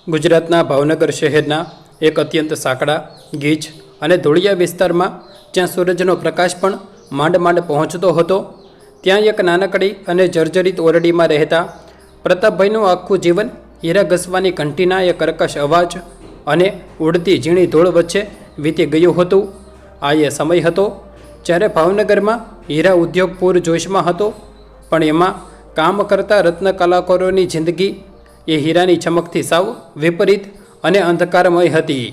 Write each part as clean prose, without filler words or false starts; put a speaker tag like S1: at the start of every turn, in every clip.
S1: ગુજરાતના ભાવનગર શહેરના એક અત્યંત સાંકડા, ગીચ અને ધૂળિયા વિસ્તારમાં જ્યાં સૂરજનો પ્રકાશ પણ માંડ માંડ પહોંચતો હતો, ત્યાં એક નાનકડી અને જર્જરિત ઓરડીમાં રહેતા પ્રતાપભાઈનું આખું જીવન હીરા ઘસવાની ઘંટીના એ કર્કશ અવાજ અને ઉડતી ઝીણી ધૂળ વચ્ચે વીતી ગયું હતું. આ એ સમય હતો જ્યારે ભાવનગરમાં હીરા ઉદ્યોગ પૂરજોશમાં હતો, પણ એમાં કામ કરતા રત્ન કલાકારોની જિંદગી એ હીરાની ચમકથી સાવ વિપરીત અને અંધકારમય હતી.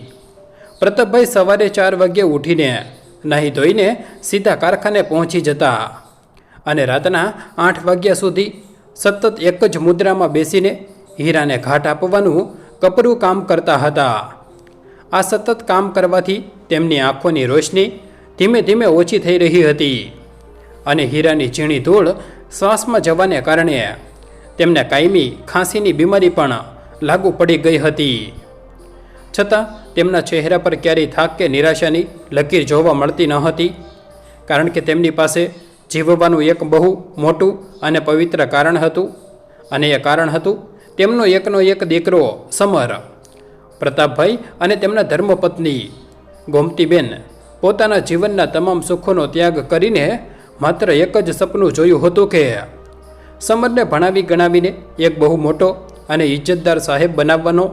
S1: પ્રતાપભાઈ સવારે 4 વાગ્યે ઉઠીને નાહી ધોઈને સીધા કારખાને પહોંચી જતા અને રાતના 8 વાગ્યા સુધી સતત એક જ મુદ્રામાં બેસીને હીરાને ઘાટ આપવાનું કપરું કામ કરતા હતા. આ સતત કામ કરવાથી તેમની આંખોની રોશની ધીમે ધીમે ઓછી થઈ રહી હતી અને હીરાની ઝીણી ધૂળ શ્વાસમાં જવાને કારણે તેમને કાયમી ખાંસીની બીમારી પણ લાગુ પડી ગઈ હતી. છતાં તેમના ચહેરા પર ક્યારેય થાક કે નિરાશાની લકીર જોવા મળતી ન હતી, કારણ કે તેમની પાસે જીવવાનું એક બહુ મોટું અને પવિત્ર કારણ હતું, અને એ કારણ હતું તેમનો એકનો એક દીકરો સમર. પ્રતાપભાઈ અને તેમના ધર્મપત્ની ગોમતીબેન પોતાના જીવનના તમામ સુખોનો ત્યાગ કરીને માત્ર એક જ સપનું જોયું હતું કે સમરને ભણાવી ગણાવીને એક બહુ મોટો અને ઇજ્જતદાર સાહેબ બનાવવાનો.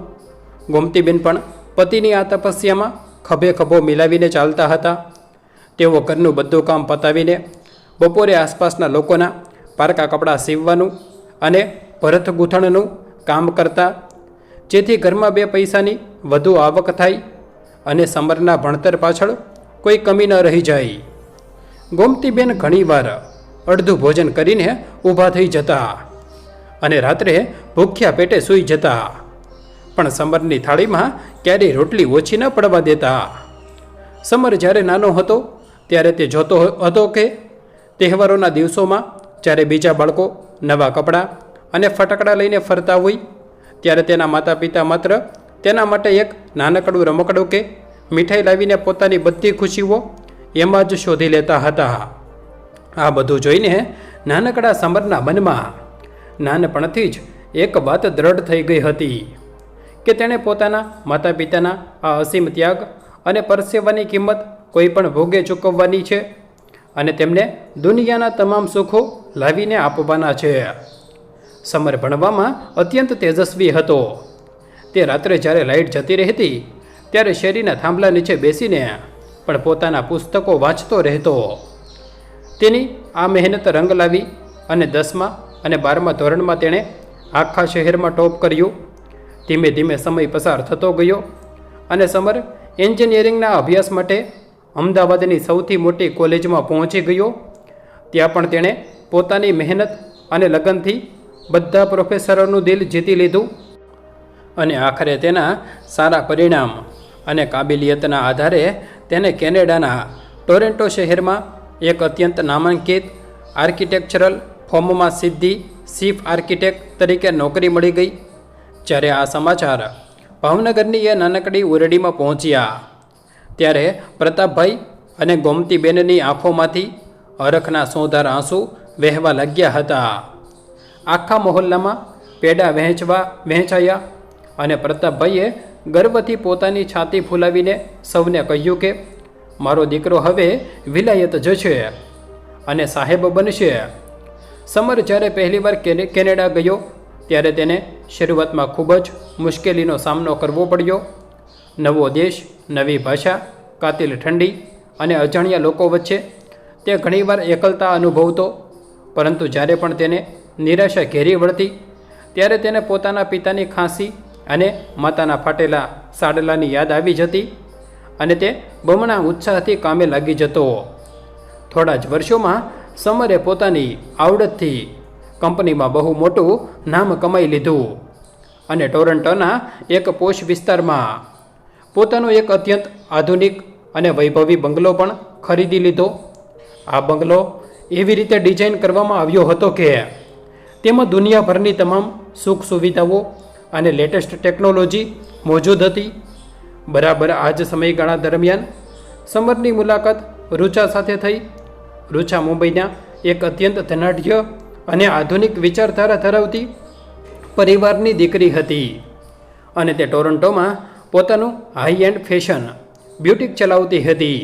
S1: ગોમતીબેન પણ પતિની આ તપસ્યામાં ખભે ખભો મિલાવીને ચાલતા હતા. તેઓ ઘરનું બધું કામ પતાવીને બપોરે આસપાસના લોકોના પારકા કપડાં સીવવાનું અને ભરત ગૂંથણનું કામ કરતા, જેથી ઘરમાં 2 પૈસાની વધુ આવક થાય અને સમરના ભણતર પાછળ કોઈ કમી ન રહી જાય. ગોમતીબેન ઘણીવાર અડધું ભોજન કરીને ઊભા થઈ જતા અને રાત્રે ભૂખ્યા પેટે સૂઈ જતા, પણ સમરની થાળીમાં ક્યારેય રોટલી ઓછી ન પડવા દેતા. સમર જ્યારે નાનો હતો ત્યારે તે જોતો હતો કે તહેવારોના દિવસોમાં જ્યારે બીજા બાળકો નવા કપડાં અને ફટાકડા લઈને ફરતા હોય, ત્યારે તેના માતા પિતા માત્ર તેના માટે એક નાનકડું રમકડું કે મીઠાઈ લાવીને પોતાની બધી ખુશીઓ એમાં જ શોધી લેતા હતા. આ બધું જોઈને નાનકડા સમરના મનમાં નાનપણથી જ એક વાત દ્રઢ થઈ ગઈ હતી કે તેણે પોતાના માતા પિતાના આ અસીમ ત્યાગ અને પરસેવાની કિંમત કોઈ પણ ભોગે ચૂકવવાની છે અને તેમને દુનિયાના તમામ સુખો લાવીને આપવાના છે. સમર ભણવામાં અત્યંત તેજસ્વી હતો. તે રાત્રે જ્યારે લાઇટ જતી રહેતી ત્યારે શેરીના થાંભલા નીચે બેસીને પણ પોતાના પુસ્તકો વાંચતો રહેતો. તેની આ મહેનત રંગ લાવી અને 10મા અને 12મા ધોરણમાં તેણે આખા શહેરમાં ટોપ કર્યું. ધીમે ધીમે સમય પસાર થતો ગયો અને સમર એન્જિનિયરિંગના અભ્યાસ માટે અમદાવાદની સૌથી મોટી કોલેજમાં પહોંચી ગયો. ત્યાં પણ તેણે પોતાની મહેનત અને લગનથી બધા પ્રોફેસરોનું દિલ જીતી લીધું અને આખરે તેના સારા પરિણામ અને કાબિલિયતના આધારે તેને કેનેડાના ટોરેન્ટો શહેરમાં એક અત્યંત નામાંકિત આર્કિટેક્ચરલ ફર્મમાં સીધી ચીફ આર્કિટેક્ટ તરીકે નોકરી મળી ગઈ. જ્યારે આ સમાચાર ભાવનગરની એ નાનકડી ઓરડીમાં પહોંચ્યા ત્યારે પ્રતાપભાઈ અને ગોમતીબેનની આંખોમાંથી હરખના સોંધાર આંસુ વહેવા લાગ્યા હતા. આખા મહોલ્લામાં પેડા વહેંચાયા અને પ્રતાપભાઈએ ગર્વથી પોતાની છાતી ફૂલાવીને સૌને કહ્યું કે મારો દીકરો હવે વિલાયત જશે અને સાહેબ બનશે. સમર જ્યારે પહેલીવાર કેનેડા ગયો ત્યારે તેને શરૂઆતમાં ખૂબ જ મુશ્કેલીનો સામનો કરવો પડ્યો. નવો દેશ, નવી ભાષા, કાતિલ ઠંડી અને અજાણ્યા લોકો વચ્ચે તે ઘણીવાર એકલતા અનુભવતો, પરંતુ જ્યારે પણ તેને નિરાશા ઘેરી વળતી ત્યારે તેને પોતાના પિતાની ખાંસી અને માતાના ફાટેલા સાડલાની યાદ આવી જતી અને તે બમણા ઉત્સાહથી કામે લાગી જતો. થોડા જ વર્ષોમાં સમરે પોતાની આવડતથી કંપનીમાં બહુ મોટું નામ કમાઈ લીધું અને ટોરન્ટોના એક પોશ વિસ્તારમાં પોતાનો એક અત્યંત આધુનિક અને વૈભવી બંગલો પણ ખરીદી લીધો. આ બંગલો એવી રીતે ડિઝાઇન કરવામાં આવ્યો હતો કે તેમાં દુનિયાભરની તમામ સુખ સુવિધાઓ અને લેટેસ્ટ ટેકનોલોજી મોજૂદ હતી. બરાબર આ જ સમયગાળા દરમિયાન સમરની મુલાકાત રૂચા સાથે થઈ. રૂચા મુંબઈના એક અત્યંત ધનાઢ્ય અને આધુનિક વિચારધારા ધરાવતી પરિવારની દીકરી હતી અને તે ટોરન્ટોમાં પોતાનું હાઈ એન્ડ ફેશન બ્યુટીક ચલાવતી હતી.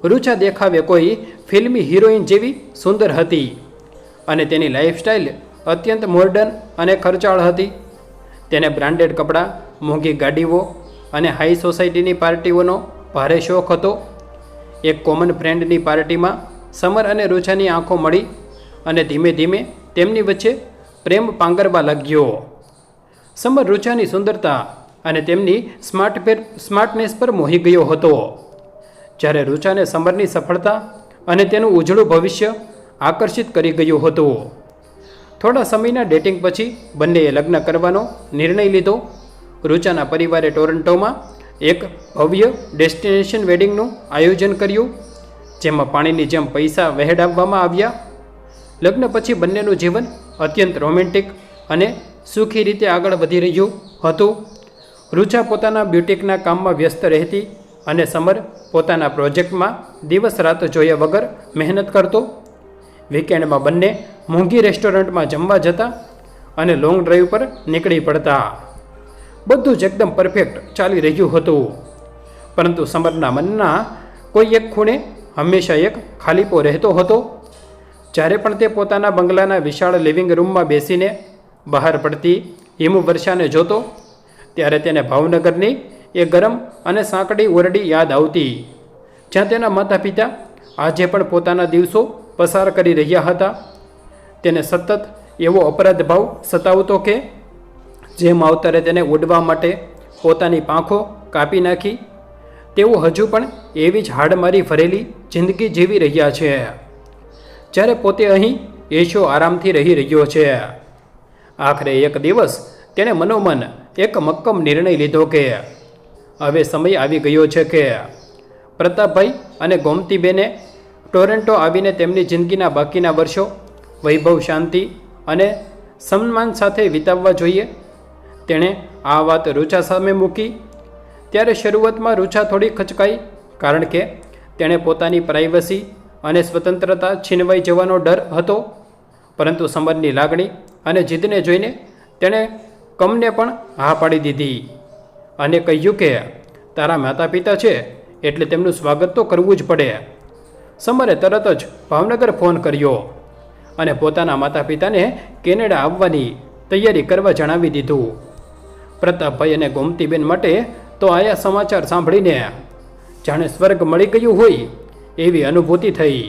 S1: રૂચા દેખાવે કોઈ ફિલ્મી હિરોઈન જેવી સુંદર હતી અને તેની લાઈફસ્ટાઈલ અત્યંત મોડર્ન અને ખર્ચાળ હતી. તેને બ્રાન્ડેડ કપડાં, મોંઘી ગાડીઓ અને હાઈ સોસાયટીની પાર્ટીઓનો ભારે શોખ હતો. એક કોમન ફ્રેન્ડની પાર્ટીમાં સમર અને રૂચાની આંખો મળી અને ધીમે ધીમે તેમની વચ્ચે પ્રેમ પાંગરવા લાગ્યો. સમર રૂચાની સુંદરતા અને તેમની સ્માર્ટનેસ પર મોહી ગયો હતો. જ્યારે રૂચાને સમરની સફળતા અને તેનું ઉજળું ભવિષ્ય આકર્ષિત કરી ગયું હતું. થોડા સમયના ડેટિંગ પછી બંનેએ લગ્ન કરવાનો નિર્ણય લીધો. રૂચાના પરિવારે ટોરન્ટોમાં એક ભવ્ય ડેસ્ટિનેશન વેડિંગનું આયોજન કર્યું, જેમાં પાણીની જેમ પૈસા વહેડાવવામાં આવ્યા. લગ્ન પછી બંનેનું જીવન અત્યંત રોમેન્ટિક અને સુખી રીતે આગળ વધી રહ્યું હતું. રૂચા પોતાના બ્યુટિકના કામમાં વ્યસ્ત રહેતી અને સમર પોતાના પ્રોજેક્ટમાં દિવસ રાત જોયા વગર મહેનત કરતો. વીકેન્ડમાં બંને મોંઘી રેસ્ટોરન્ટમાં જમવા જતા અને લોંગ ડ્રાઈવ પર નીકળી પડતા. બધું જ એકદમ પરફેક્ટ ચાલી રહ્યું હતું, પરંતુ સમરના મનના કોઈ એક ખૂણે હંમેશા એક ખાલીપો રહેતો હતો. જ્યારે પણ તે પોતાના બંગલાના વિશાળ લિવિંગ રૂમમાં બેસીને બહાર પડતી હિમવર્ષાને જોતો, ત્યારે તેને ભાવનગરની એ ગરમ અને સાંકડી ઓરડી યાદ આવતી, જ્યાં તેના માતા પિતા આજે પણ પોતાના દિવસો પસાર કરી રહ્યા હતા. તેને સતત એવો અપરાધ ભાવ સતાવતો કે જે માવતરે તેને ઉડવા માટે પોતાની પાંખો કાપી નાખી, તેઓ હજુ પણ એવી જ હાડમારી ભરેલી જિંદગી જીવી રહ્યા છે, જ્યારે પોતે અહીં એશો આરામથી રહી રહ્યો છે. આખરે એક દિવસ તેણે મનોમન એક મક્કમ નિર્ણય લીધો કે હવે સમય આવી ગયો છે કે પ્રતાપભાઈ અને ગોમતીબેને ટોરન્ટો આવીને તેમની જિંદગીના બાકીના વર્ષો વૈભવ, શાંતિ અને સન્માન સાથે વિતાવવા જોઈએ. તેણે આ વાત રૂચા સામે મૂકી. ત્યારે શરૂઆતમાં રૂચા થોડી ખચકાઈ, કારણ કે તેણે પોતાની પ્રાઇવસી અને સ્વતંત્રતા છીનવાઈ જવાનો ડર હતો. પરંતુ સમરની લાગણી અને જીદને જોઈને તેણે કમને પણ હા પાડી દીધી અને કહ્યું કે તારા માતા પિતા છે એટલે તેમનું સ્વાગત તો કરવું જ પડે. સમરે તરત જ ભાવનગર ફોન કર્યો અને પોતાના માતા પિતાને કેનેડા આવવાની તૈયારી કરવા જણાવી દીધું. પ્રતાપભાઈ અને ગોમતીબેન માટે તો આયા સમાચાર સાંભળીને જાણે સ્વર્ગ મળી ગયું હોય એવી અનુભૂતિ થઈ.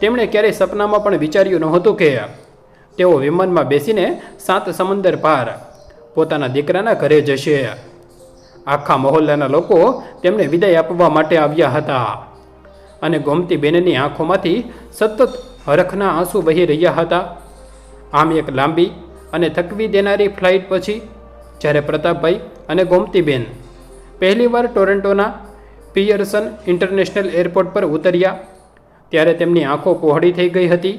S1: તેમણે ક્યારેય સપનામાં પણ વિચાર્યું નહોતું કે તેઓ વિમાનમાં બેસીને 7 સમંદર પાર પોતાના દીકરાના ઘરે જશે. આખા મહોલ્લાના લોકો તેમને વિદાય આપવા માટે આવ્યા હતા અને ગોમતીબેનની આંખોમાંથી સતત હરખના આંસુ વહી રહ્યા હતા. આમ એક લાંબી અને થકવી દેનારી ફ્લાઇટ પછી જ્યારે પ્રતાપભાઈ અને ગોમતીબેન પહેલીવાર ટોરન્ટોના પિયર્સન ઇન્ટરનેશનલ એરપોર્ટ પર ઉતર્યા, ત્યારે તેમની આંખો પહોળી થઈ ગઈ હતી.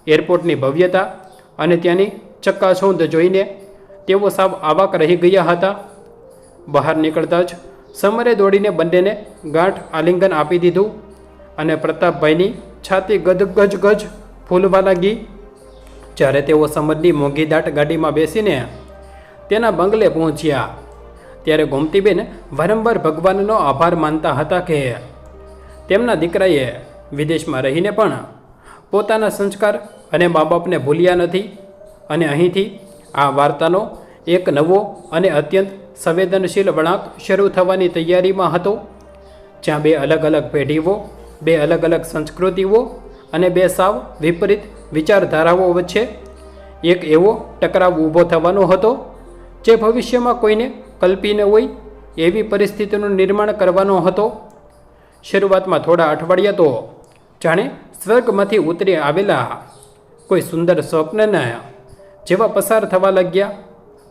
S1: એરપોર્ટની ભવ્યતા અને ત્યાંની ચકાચૌંધ જોઈને તેઓ સાવ આવાક રહી ગયા હતા. બહાર નીકળતા જ સમરે દોડીને બંનેને ગાંઠ આલિંગન આપી દીધું અને પ્રતાપભાઈની છાતી ગજ ફૂલવા લાગી. જ્યારે તેઓ સમરની મોંઘી દાટ ગાડીમાં બેસીને તેના બંગલે પહોંચ્યા, ત્યારે ગોમતીબેન વારંવાર ભગવાનનો આભાર માનતા હતા કે તેમના દીકરાએ વિદેશમાં રહીને પણ પોતાના સંસ્કાર અને મા બાપને ભૂલ્યા નથી. અને અહીંથી આ વાર્તાનો એક નવો અને અત્યંત સંવેદનશીલ વળાંક શરૂ થવાની તૈયારીમાં હતો, જ્યાં 2 અલગ અલગ પેઢીઓ, 2 અલગ અલગ સંસ્કૃતિઓ અને 2 સાવ વિપરીત વિચારધારાઓ વચ્ચે એક એવો ટકરાવ ઊભો થવાનો હતો જે ભવિષ્યમાં કોઈને કલ્પી ન હોય એવી પરિસ્થિતિનું નિર્માણ કરવાનો હતો. શરૂઆતમાં થોડા અઠવાડિયા તો જાણે સ્વર્ગમાંથી ઉતરી આવેલા કોઈ સુંદર સ્વપ્નના જેવા પસાર થવા લાગ્યા.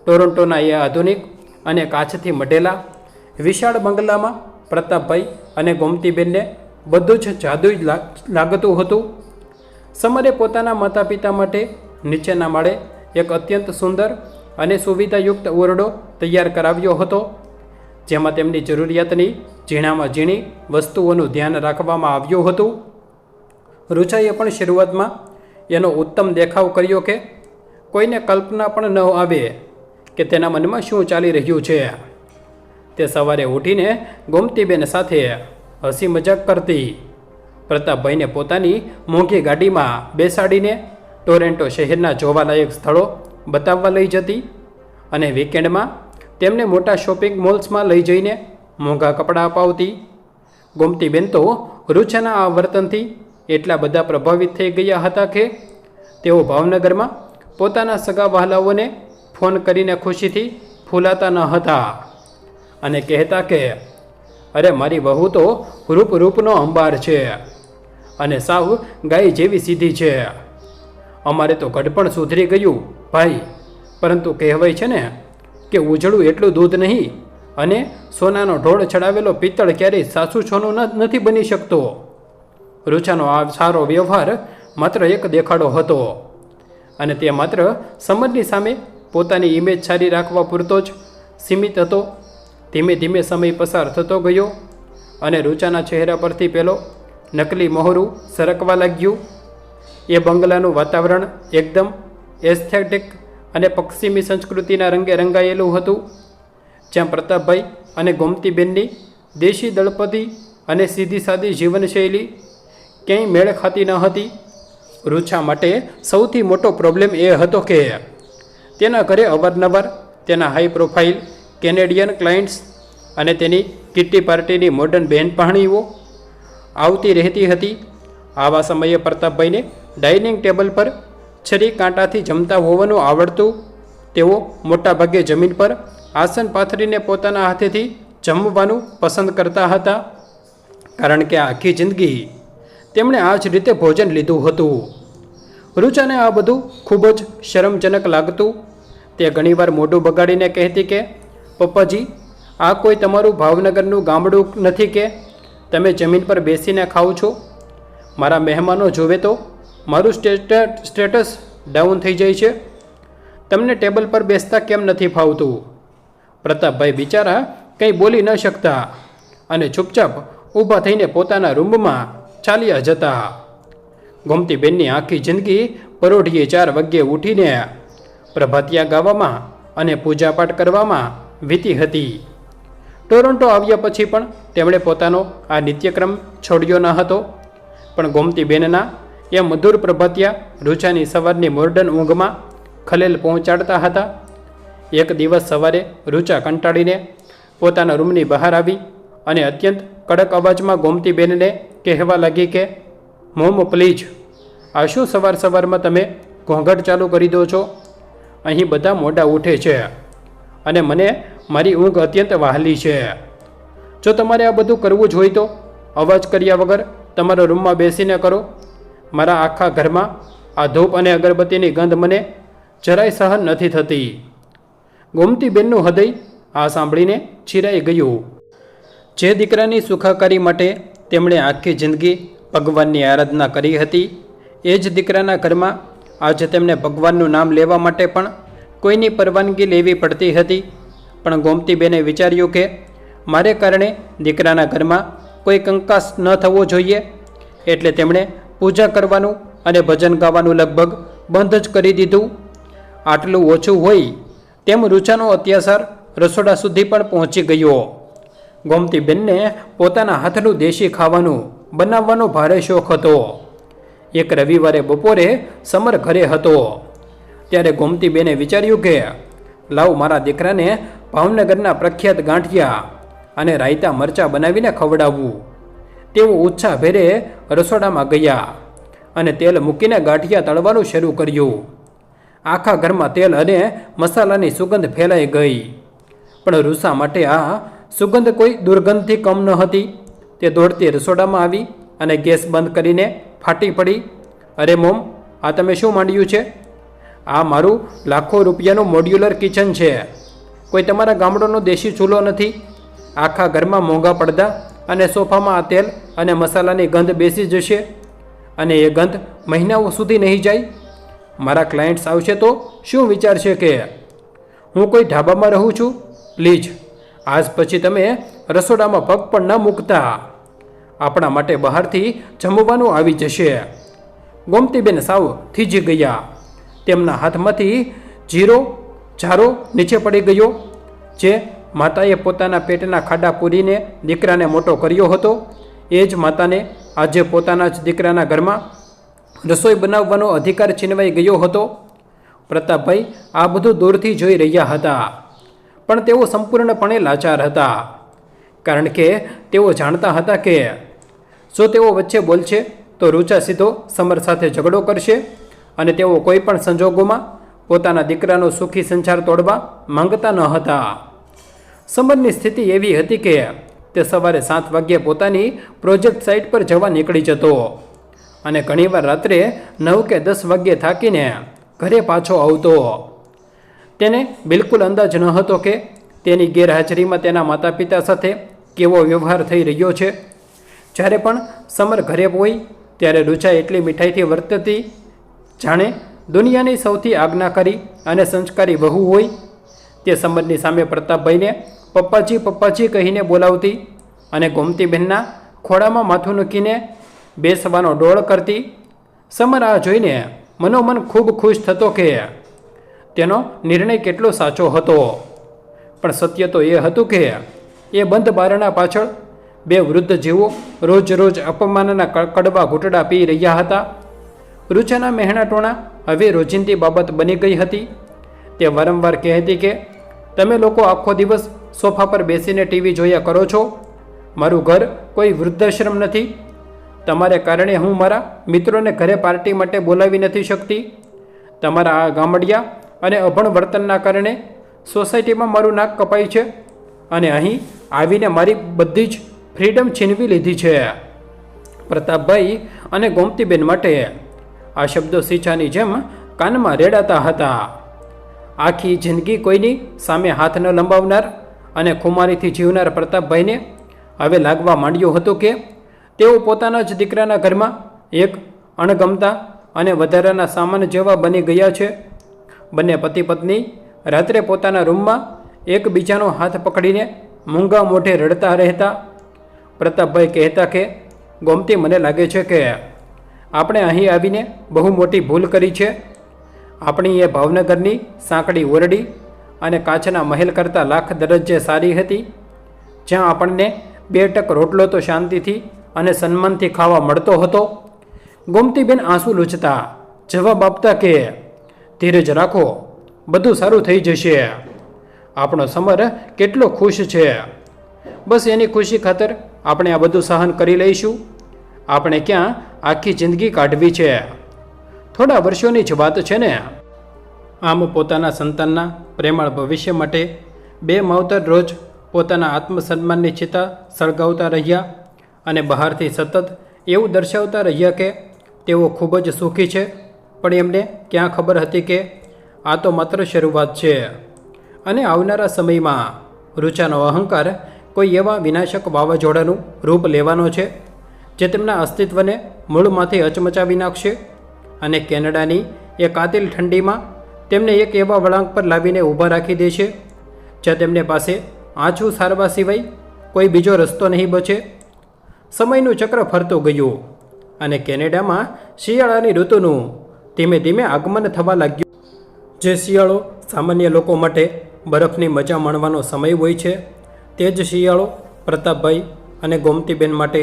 S1: ટોરન્ટોના એ આધુનિક અને કાચથી મઢેલા વિશાળ બંગલામાં પ્રતાપભાઈ અને ગોમતીબેનને બધું જ જાદુઈ લાગતું હતું. સમરે પોતાના માતા પિતા માટે નીચેના માળે એક અત્યંત સુંદર અને સુવિધાયુક્ત ઓરડો તૈયાર કરાવ્યો હતો, જેમાં તેમની જરૂરિયાતની ઝીણામાં ઝીણી વસ્તુઓનું ધ્યાન રાખવામાં આવ્યું હતું. રૂચાએ પણ શરૂઆતમાં એનો ઉત્તમ દેખાવ કર્યો કે કોઈને કલ્પના પણ ન આવે કે તેના મનમાં શું ચાલી રહ્યું છે. તે સવારે ઉઠીને ગોમતીબેન સાથે હસી મજાક કરતી. પ્રતાપભાઈને પોતાની મોંઘી ગાડીમાં બેસાડીને ટોરેન્ટો શહેરના જોવાલાયક સ્થળો બતાવવા લઈ જતી અને વીકેન્ડમાં તેમને મોટા શોપિંગ મોલ્સમાં લઈ જઈને મોંઘા કપડાં અપાવતી. ગોમતીબેન તો રૂચાના આ વર્તનથી એટલા બધા પ્રભાવિત થઈ ગયા હતા કે તેઓ ભાવનગરમાં પોતાના સગા વહાલાઓને ફોન કરીને ખુશીથી ફૂલાતા ન હતા અને કહેતા કે અરે મારી વહુ તો રૂપનો અંબાર છે અને સાવ ગાય જેવી સીધી છે. અમારે તો ઘડપણ સુધરી ગયું ભાઈ, પરંતુ કહેવાય છે ને કે ઉજળું એટલું દૂધ નહીં અને સોનાનો ઢોળ ચડાવેલો પિત્તળ ક્યારેય સાસુ છોનું નથી બની શકતો. રૂચાનો આ સારો વ્યવહાર માત્ર એક દેખાડો હતો અને તે માત્ર સમરની સામે પોતાની ઇમેજ સારી રાખવા પૂરતો જ સીમિત હતો. ધીમે ધીમે સમય પસાર થતો ગયો અને રૂચાના ચહેરા પરથી પેલો નકલી મહોરું સરકવા લાગ્યું. એ બંગલાનું વાતાવરણ એકદમ એસ્થેટિક અને પશ્ચિમી સંસ્કૃતિના રંગે રંગાયેલું હતું, જ્યાં પ્રતાપભાઈ અને ગોમતીબેનની દેશી દળપતિ અને સીધી સાદી જીવનશૈલી ક્યાંય મેળ ખાતી ન હતી. રૂચા માટે સૌથી મોટો પ્રોબ્લેમ એ હતો કે તેના ઘરે અવારનવાર તેના હાઈ પ્રોફાઇલ કેનેડિયન ક્લાયન્ટ્સ અને તેની કિટ્ટી પાર્ટીની મોડર્ન બહેનપણીઓ આવતી રહેતી હતી. આવા સમયે પ્રતાપભાઈને ડાઇનિંગ ટેબલ પર છરી કાંટાથી જમતા હોવાનું આવડતું. તેઓ મોટાભાગે જમીન પર આસન પાથરીને પોતાના હાથેથી જમવાનું પસંદ કરતા હતા, કારણ કે આખી જિંદગી તેમણે આ જ રીતે ભોજન લીધું હતું. રૂચાને આ બધું ખૂબ જ શરમજનક લાગતું. તે ઘણીવાર મોઢું બગાડીને કહેતી કે પપ્પાજી, આ કોઈ તમારું ભાવનગરનું ગામડું નથી કે તમે જમીન પર બેસીને ખાઓ છો. મારા મહેમાનો જોવે તો મારું સ્ટેટસ ડાઉન થઈ જાય છે. તમને ટેબલ પર બેસતા કેમ નથી ફાવતું? પ્રતાપભાઈ બિચારા કંઈ બોલી ન શકતા અને ચૂપચાપ ઊભા થઈને પોતાના રૂમમાં ચાલ્યા જતા. ગોમતીબેનની આખી જિંદગી પરોઢીએ 4 વાગ્યે ઉઠીને પ્રભાતિયા ગાવામાં અને પૂજાપાઠ કરવામાં વીતી હતી. ટોરોન્ટો આવ્યા પછી પણ તેમણે પોતાનો આ નિત્યક્રમ છોડ્યો ન હતો, પણ ગોમતીબેનના એ મધુર પ્રભાતિયા રૂચાની સવારની મોર્ડન ઊંઘમાં ખલેલ પહોંચાડતા હતા. એક દિવસ સવારે રૂચા કંટાળીને પોતાના રૂમની બહાર આવી અને અત્યંત કડક અવાજમાં ગોમતીબેનને કહેવા લાગી કે મોમ પ્લીઝ, આ શું સવાર સવારમાં તમે ઘોંઘાટ ચાલુ કરી દો છો? અહીં બધા મોડા ઉઠે છે અને મને મારી ઊંઘ અત્યંત વહાલી છે. જો તમારે આ બધું કરવું જ હોય તો અવાજ કર્યા વગર તમારા રૂમમાં બેસીને કરો. મારા આખા ઘરમાં આ ધૂપ અને અગરબત્તીની ગંધ મને જરાય સહન નથી થતી. ગોમતીબેનનું હૃદય આ સાંભળીને ચીરાઈ ગયું. જે દીકરાની સુખાકારી માટે તેમણે આખી જિંદગી ભગવાનની આરાધના કરી હતી, એ જ દીકરાના ઘરમાં આજે તેમને ભગવાનનું નામ લેવા માટે પણ કોઈની પરવાનગી લેવી પડતી હતી. પણ ગોમતીબેને વિચાર્યું કે મારે કારણે દીકરાના ઘરમાં કોઈ કંકાસ ન થવો જોઈએ, એટલે તેમણે પૂજા કરવાનું અને ભજન ગાવાનું લગભગ બંધ જ કરી દીધું. આટલું ઓછું હોય તેમ રૂચાનો અત્યાચાર રસોડા સુધી પણ પહોંચી ગયો. ગોમતીબેનને પોતાના હાથનું દેશી ખાવાનું બનાવવાનો ભારે શોખ હતો. એક રવિવારે બપોરે સમર ઘરે હતો ત્યારે ગોમતીબેને વિચાર્યું કે લાવ મારા દીકરાને ભાવનગરના પ્રખ્યાત ગાંઠિયા અને રાયતા મરચાં બનાવીને ખવડાવવું. તેઓ ઉત્સાહભેરે રસોડામાં ગયા અને તેલ મૂકીને ગાંઠિયા તળવાનું શરૂ કર્યું. આખા ઘરમાં તેલ અને મસાલાની સુગંધ ફેલાઈ ગઈ, પણ રૂસા માટે આ સુગંધ કોઈ દુર્ગંધથી કમ ન હતી. તે દોડતી રસોડામાં આવી અને ગેસ બંધ કરીને ફાટી પડી. અરે મોમ, આ તમે શું માંડ્યું છે? આ મારું લાખો રૂપિયાનું મોડ્યુલર કિચન છે, કોઈ તમારા ગામડોનો દેશી ચૂલો નથી. આખા ઘરમાં મોંઘા પડદા અને સોફામાં આ તેલ અને મસાલાની ગંધ બેસી જશે અને એ ગંધ મહિનાઓ સુધી નહીં જાય. મારા ક્લાયન્ટ્સ આવશે તો શું વિચારશે કે હું કોઈ ઢાબામાં રહું છું? પ્લીઝ, આજ પછી તમે રસોડામાં પગ પણ ન મૂકતા. આપણા માટે બહારથી જમવાનું આવી જશે. ગોમતીબેન સાવ થીજી ગયા. તેમના હાથમાંથી જીરો ઝારો નીચે પડી ગયો. જે માતાએ પોતાના પેટના ખાડા પૂરીને દીકરાને મોટો કર્યો હતો, એ જ માતાને આજે પોતાના જ દીકરાના ઘરમાં રસોઈ બનાવવાનો અધિકાર છીનવાઈ ગયો હતો. પ્રતાપભાઈ આ બધું દૂરથી જોઈ રહ્યા હતા, પણ તેઓ સંપૂર્ણપણે લાચાર હતા. કારણ કે તેઓ જાણતા હતા કે જો તેઓ વચ્ચે બોલશે તો રૂચા સીધો સમર સાથે ઝઘડો કરશે અને તેઓ કોઈ પણ સંજોગોમાં પોતાના દીકરાનો સુખી સંસાર તોડવા માંગતા ન હતા. સમરની સ્થિતિ એવી હતી કે તે સવારે 7 વાગ્યે પોતાની પ્રોજેક્ટ સાઇટ પર જવા નીકળી જતો અને ઘણીવાર રાત્રે 9 કે 10 વાગ્યે થાકીને ઘરે પાછો આવતો. તેને બિલકુલ અંદાજ ન હતો કે તેની ગેરહાજરીમાં તેના માતા પિતા સાથે કેવો વ્યવહાર થઈ રહ્યો છે. જ્યારે પણ સમર ઘરે હોય ત્યારે રૂચા એટલી મીઠાઈથી વર્તતી જાણે દુનિયાની સૌથી આજ્ઞાકારી અને સંસ્કારી વહુ હોય. તે સમરની સામે પ્રતાપભાઈને પપ્પાજી પપ્પાજી કહીને બોલાવતી અને ગોમતીબેનના ખોળામાં માથું મૂકીને બેસવાનો ડોળ કરતી. સમર આ જોઈને મનોમન ખૂબ ખુશ થતો કે તેનો નિર્ણય કેટલો સાચો હતો. પણ સત્ય તો એ હતું કે એ બંધ બારણા પાછળ 2 વૃદ્ધ જીવો રોજ રોજ અપમાનના કડવા ઘૂંટડા પી રહ્યા હતા. રૂચાના મહેણા ટોણા હવે રોજિંદી બાબત બની ગઈ હતી. તે વારંવાર કહેતી કે તમે લોકો આખો દિવસ સોફા પર બેસીને ટીવી જોયા કરો છો. મારું ઘર કોઈ વૃદ્ધાશ્રમ નથી. તમારે કારણે હું મારા મિત્રોને ઘરે પાર્ટી માટે બોલાવી નથી શકતી. તમારા આ ગામડિયા અને અભણ વર્તનના કારણે સોસાયટીમાં મારું નાક કપાય છે અને અહીં આવીને મારી બધી જ ફ્રીડમ છીનવી લીધી છે. પ્રતાપભાઈ અને ગોમતીબેન માટે આ શબ્દો સિંચાની જેમ કાનમાં રેડાતા હતા. આખી જિંદગી કોઈની સામે હાથ ન લંબાવનાર અને ખુમારીથી જીવનાર પ્રતાપભાઈને હવે લાગવા માંડ્યું હતું કે તેઓ પોતાના જ દીકરાના ઘરમાં એક અણગમતા અને વધારાના સામાન જેવા બની ગયા છે. બંને પતિ પત્ની રાત્રે પોતાના રૂમમાં એકબીજાનો હાથ પકડીને મૂંગા મોઢે રડતા રહેતા. પ્રતાપભાઈ કહેતા કે ગોમતી, મને લાગે છે કે આપણે અહીં આવીને બહુ મોટી ભૂલ કરી છે. આપણી એ ભાવનગરની સાંકડી ઓરડી અને કાચના મહેલ કરતાં લાખ દરજ્જે સારી હતી, જ્યાં આપણને 2 ટક રોટલો તો શાંતિથી અને સન્માનથી ખાવા મળતો હતો. ગોમતીબેન આંસુ લૂછતા જવાબ આપતા કે ધીરજ રાખો, બધું સારું થઈ જશે. આપણો સમર કેટલો ખુશ છે. બસ એની ખુશી ખાતર આપણે આ બધું સહન કરી લઈશું. આપણે ક્યાં આખી જિંદગી કાઢવી છે? થોડા વર્ષોની જ વાત છે ને. આમ પોતાના સંતાનના પ્રેમાળ ભવિષ્ય માટે 2 માવતર રોજ પોતાના આત્મસન્માનની ચિતા સળગાવતા રહ્યા અને બહારથી સતત એવું દર્શાવતા રહ્યા કે તેઓ ખૂબ જ સુખી છે. પણ એમને ક્યાં ખબર હતી કે આ તો માત્ર શરૂઆત છે અને આવનારા સમયમાં રૂચાનો અહંકાર કોઈ એવા વિનાશક વાવાઝોડાનું રૂપ લેવાનો છે જે તેમના અસ્તિત્વને મૂળમાંથી હચમચાવી નાખશે અને કેનેડાની એ કાતિલ ઠંડીમાં તેમને એક એવા વળાંક પર લાવીને ઊભા રાખી દેશે જ્યાં તેમને પાસે આંચું સારવા સિવાય કોઈ બીજો રસ્તો નહીં બચે. સમયનું ચક્ર ફરતું ગયું અને કેનેડામાં શિયાળાની ઋતુનું ધીમે ધીમે આગમન થવા લાગ્યું. જે શિયાળો સામાન્ય લોકો માટે બરફની મજા માણવાનો સમય હોય છે, તે જ શિયાળો પ્રતાપભાઈ અને ગોમતીબેન માટે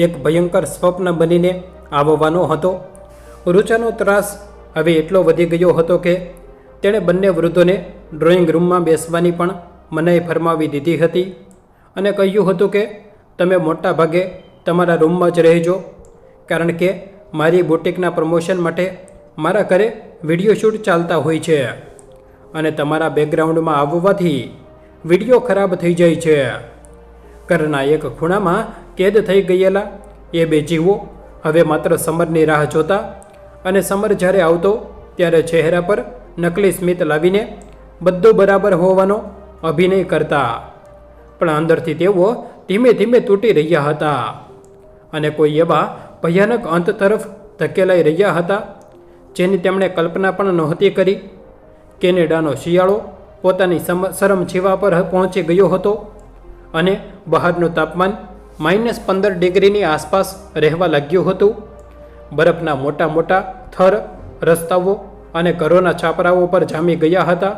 S1: એક ભયંકર સ્વપ્ન બનીને આવવાનો હતો. રૂચાનો ત્રાસ હવે એટલો વધી ગયો હતો કે તેણે બંને વૃદ્ધોને ડ્રોઈંગ રૂમમાં બેસવાની પણ મનાઈ ફરમાવી દીધી હતી અને કહ્યું હતું કે તમે મોટા ભાગે તમારા રૂમમાં જ રહેજો, કારણ કે મારી બુટિકના પ્રમોશન માટે મારા ઘરે વિડીયો શૂટ ચાલતા હોય છે અને તમારા બેકગ્રાઉન્ડમાં આવવાથી વિડીયો ખરાબ થઈ જાય છે. ઘરના એક ખૂણામાં કેદ થઈ ગયેલા એ 2 જીવો હવે માત્ર સમરની રાહ જોતા અને સમર જ્યારે આવતો ત્યારે ચહેરા પર નકલી સ્મિત લાવીને બધું બરાબર હોવાનો અભિનય કરતા. પણ અંદરથી તેઓ ધીમે ધીમે તૂટી રહ્યા હતા અને કોઈ એવા ભયાનક અંત તરફ ધકેલાઈ રહ્યા હતા જેની તેમણે કલ્પના પણ નહોતી કરી. કેનેડાનો શિયાળો પોતાની ચરમ સીમા પર પહોંચી ગયો હતો અને બહારનું તાપમાન -15 ડિગ્રીની આસપાસ રહેવા લાગ્યું હતું. બરફના મોટા મોટા થર રસ્તાઓ અને ઘરોના છાપરાઓ પર જામી ગયા હતા.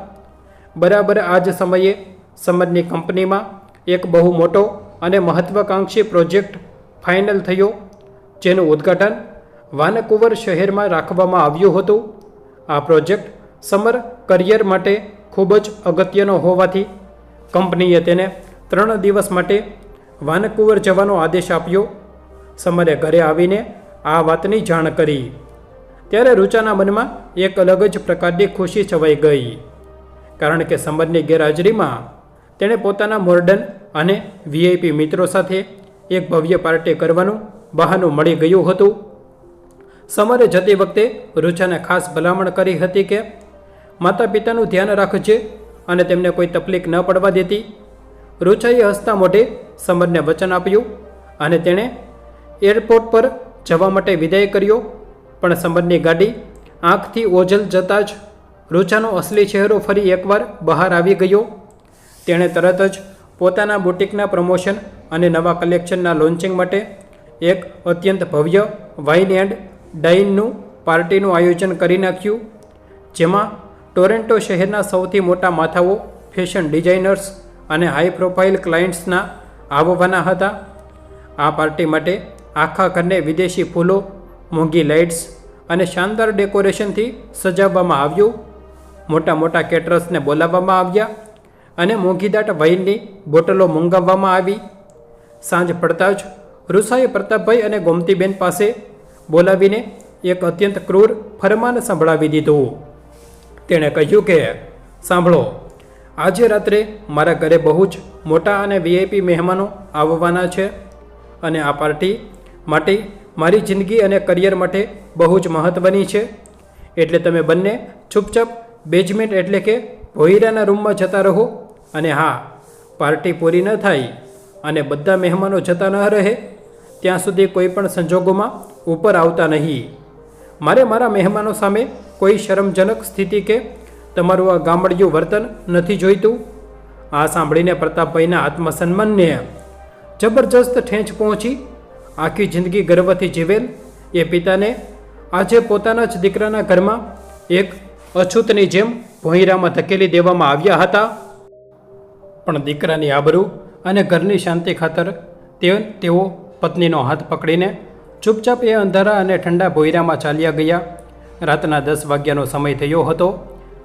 S1: બરાબર આ જ સમયે સમરની કંપનીમાં એક બહુ મોટો અને મહત્વાકાંક્ષી પ્રોજેક્ટ ફાઇનલ થયો, જેનું ઉદ્ઘાટન વાનકુવર શહેરમાં રાખવામાં આવ્યું હતું. આ પ્રોજેક્ટ સમર કરિયર માટે ખૂબ જ અગત્યનો હોવાથી કંપનીએ તેને 3 દિવસ માટે વાનકુવર જવાનો આદેશ આપ્યો. સમરે ઘરે આવીને આ વાતની જાણ કરી ત્યારે રુચાના મનમાં એક અલગ જ પ્રકારની ખુશી છવાઈ ગઈ, કારણ કે સમરની ગેરહાજરીમાં તેણે પોતાના મોર્ડન અને વીઆઈપી મિત્રો સાથે એક ભવ્ય પાર્ટી કરવાનું બહાનું મળી ગયું હતું. સમરે જતી વખતે રુચાને ખાસ ભલામણ કરી હતી કે માતા પિતાનું ધ્યાન રાખજે અને તેમને કોઈ તકલીફ ન પડવા દેતી. રુચાએ હસતા મોઢે સમરને વચન આપ્યું અને તેણે એરપોર્ટ પર જવા માટે વિદાય કર્યો. પણ સમરની ગાડી આંખથી ઓझલ જતાં જ રુચાનો અસલી ચહેરો ફરી એકવાર બહાર આવી ગયો. તેણે તરત જ પોતાના બુટિકના પ્રમોશન અને નવા કલેક્શનના લોન્ચિંગ માટે એક અત્યંત ભવ્ય વાઇન એન્ડ ડાઇનનું પાર્ટીનું આયોજન કરી નાખ્યું, જેમાં ટોરેન્ટો શહેરના સૌથી મોટા માથાઓ, ફેશન ડિઝાઇનર્સ અને હાઈ પ્રોફાઇલ ક્લાયન્ટ્સના આવવાના હતા. આ પાર્ટી માટે આખા ઘરને વિદેશી ફૂલો, મોંઘી લાઇટ્સ અને શાનદાર ડેકોરેશનથી સજાવવામાં આવ્યું. મોટા મોટા કેટરર્સને બોલાવવામાં આવ્યા અને મોંઘીદાટ વાઇનની બોટલો મંગાવવામાં આવી. સાંજ પડતાં જ રુચાએ પ્રતાપભાઈ અને ગોમતીબેન પાસે બોલાવીને એક અત્યંત ક્રૂર ફરમાન સંભળાવી દીધું. તેણે કહ્યું કે સાંભળો, આજે રાત્રે મારા ઘરે બહુ જ મોટા અને વીઆઈપી મહેમાનો આવવાના છે અને આ પાર્ટી માટે મારી જિંદગી અને કરિયર માટે બહુ જ મહત્ત્વની છે. એટલે તમે બંને ચૂપચાપ બેઝમેન્ટ એટલે કે ભોંયરાના રૂમમાં જતા રહો. અને હા, પાર્ટી પૂરી ન થાય અને બધા મહેમાનો જતા ન રહે ત્યાં સુધી કોઈ પણ સંજોગોમાં ઉપર આવતા નહીં. મારે મારા મહેમાનો સામે કોઈ શરમજનક સ્થિતિ કે તમારું આ ગામડિયું વર્તન નથી જોઈતું. આ સાંભળીને પ્રતાપભાઈના આત્મસન્માનને જબરજસ્ત ઠેંચ પહોંચી. આખી જિંદગી ગર્વથી જીવેલ એ પિતાને આજે પોતાના જ દીકરાના ઘરમાં એક અછૂતની જેમ ભોંયરામાં ધકેલી દેવામાં આવ્યા હતા. પણ દીકરાની આબરૂ અને ઘરની શાંતિ ખાતર તેઓ પત્નીનો હાથ પકડીને ચૂપચાપ એ અંધારા અને ઠંડા ભોંયરામાં ચાલ્યા ગયા. રાતના 10 વાગ્યાનો સમય થયો હતો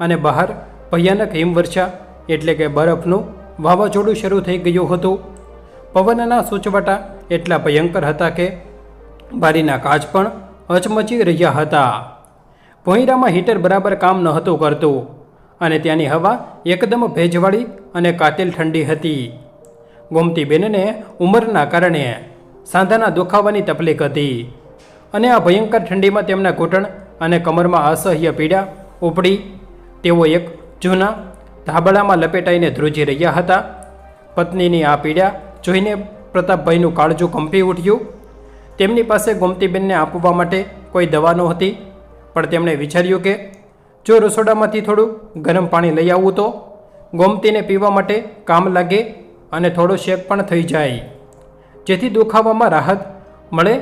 S1: અને બહાર ભયાનક હિમવર્ષા એટલે કે બરફનું વાવાઝોડું શરૂ થઈ ગયું હતું. પવનના સૂચવાટા એટલા ભયંકર હતા કે બારીના કાચ પણ હચમચી રહ્યા હતા. ભોંયરામાં હીટર બરાબર કામ નહોતું કરતું અને ત્યાંની હવા એકદમ ભેજવાળી અને કાતિલ ઠંડી હતી. ગોમતીબેનને ઉંમરના કારણે સાંધાના દુખાવાની તકલીફ હતી અને આ ભયંકર ઠંડીમાં તેમના ઘૂંટણ અને કમરમાં અસહ્ય પીડા ઉપડી. તેઓ એક જૂના ધાબળામાં લપેટાઈને ધ્રુજી રહ્યા હતા. પત્નીની આ પીડા જોઈને પ્રતાપભાઈનું કાળજું કંપી ઉઠ્યું. તેમની પાસે ગોમતીબેનને આપવા માટે કોઈ દવા નહોતી, પણ તેમણે વિચાર્યું કે જો રસોડામાંથી થોડું ગરમ પાણી લઈ આવું તો ગોમતીને પીવા માટે કામ લાગે અને થોડો શેક પણ થઈ જાય, જેથી દુખાવામાં રાહત મળે.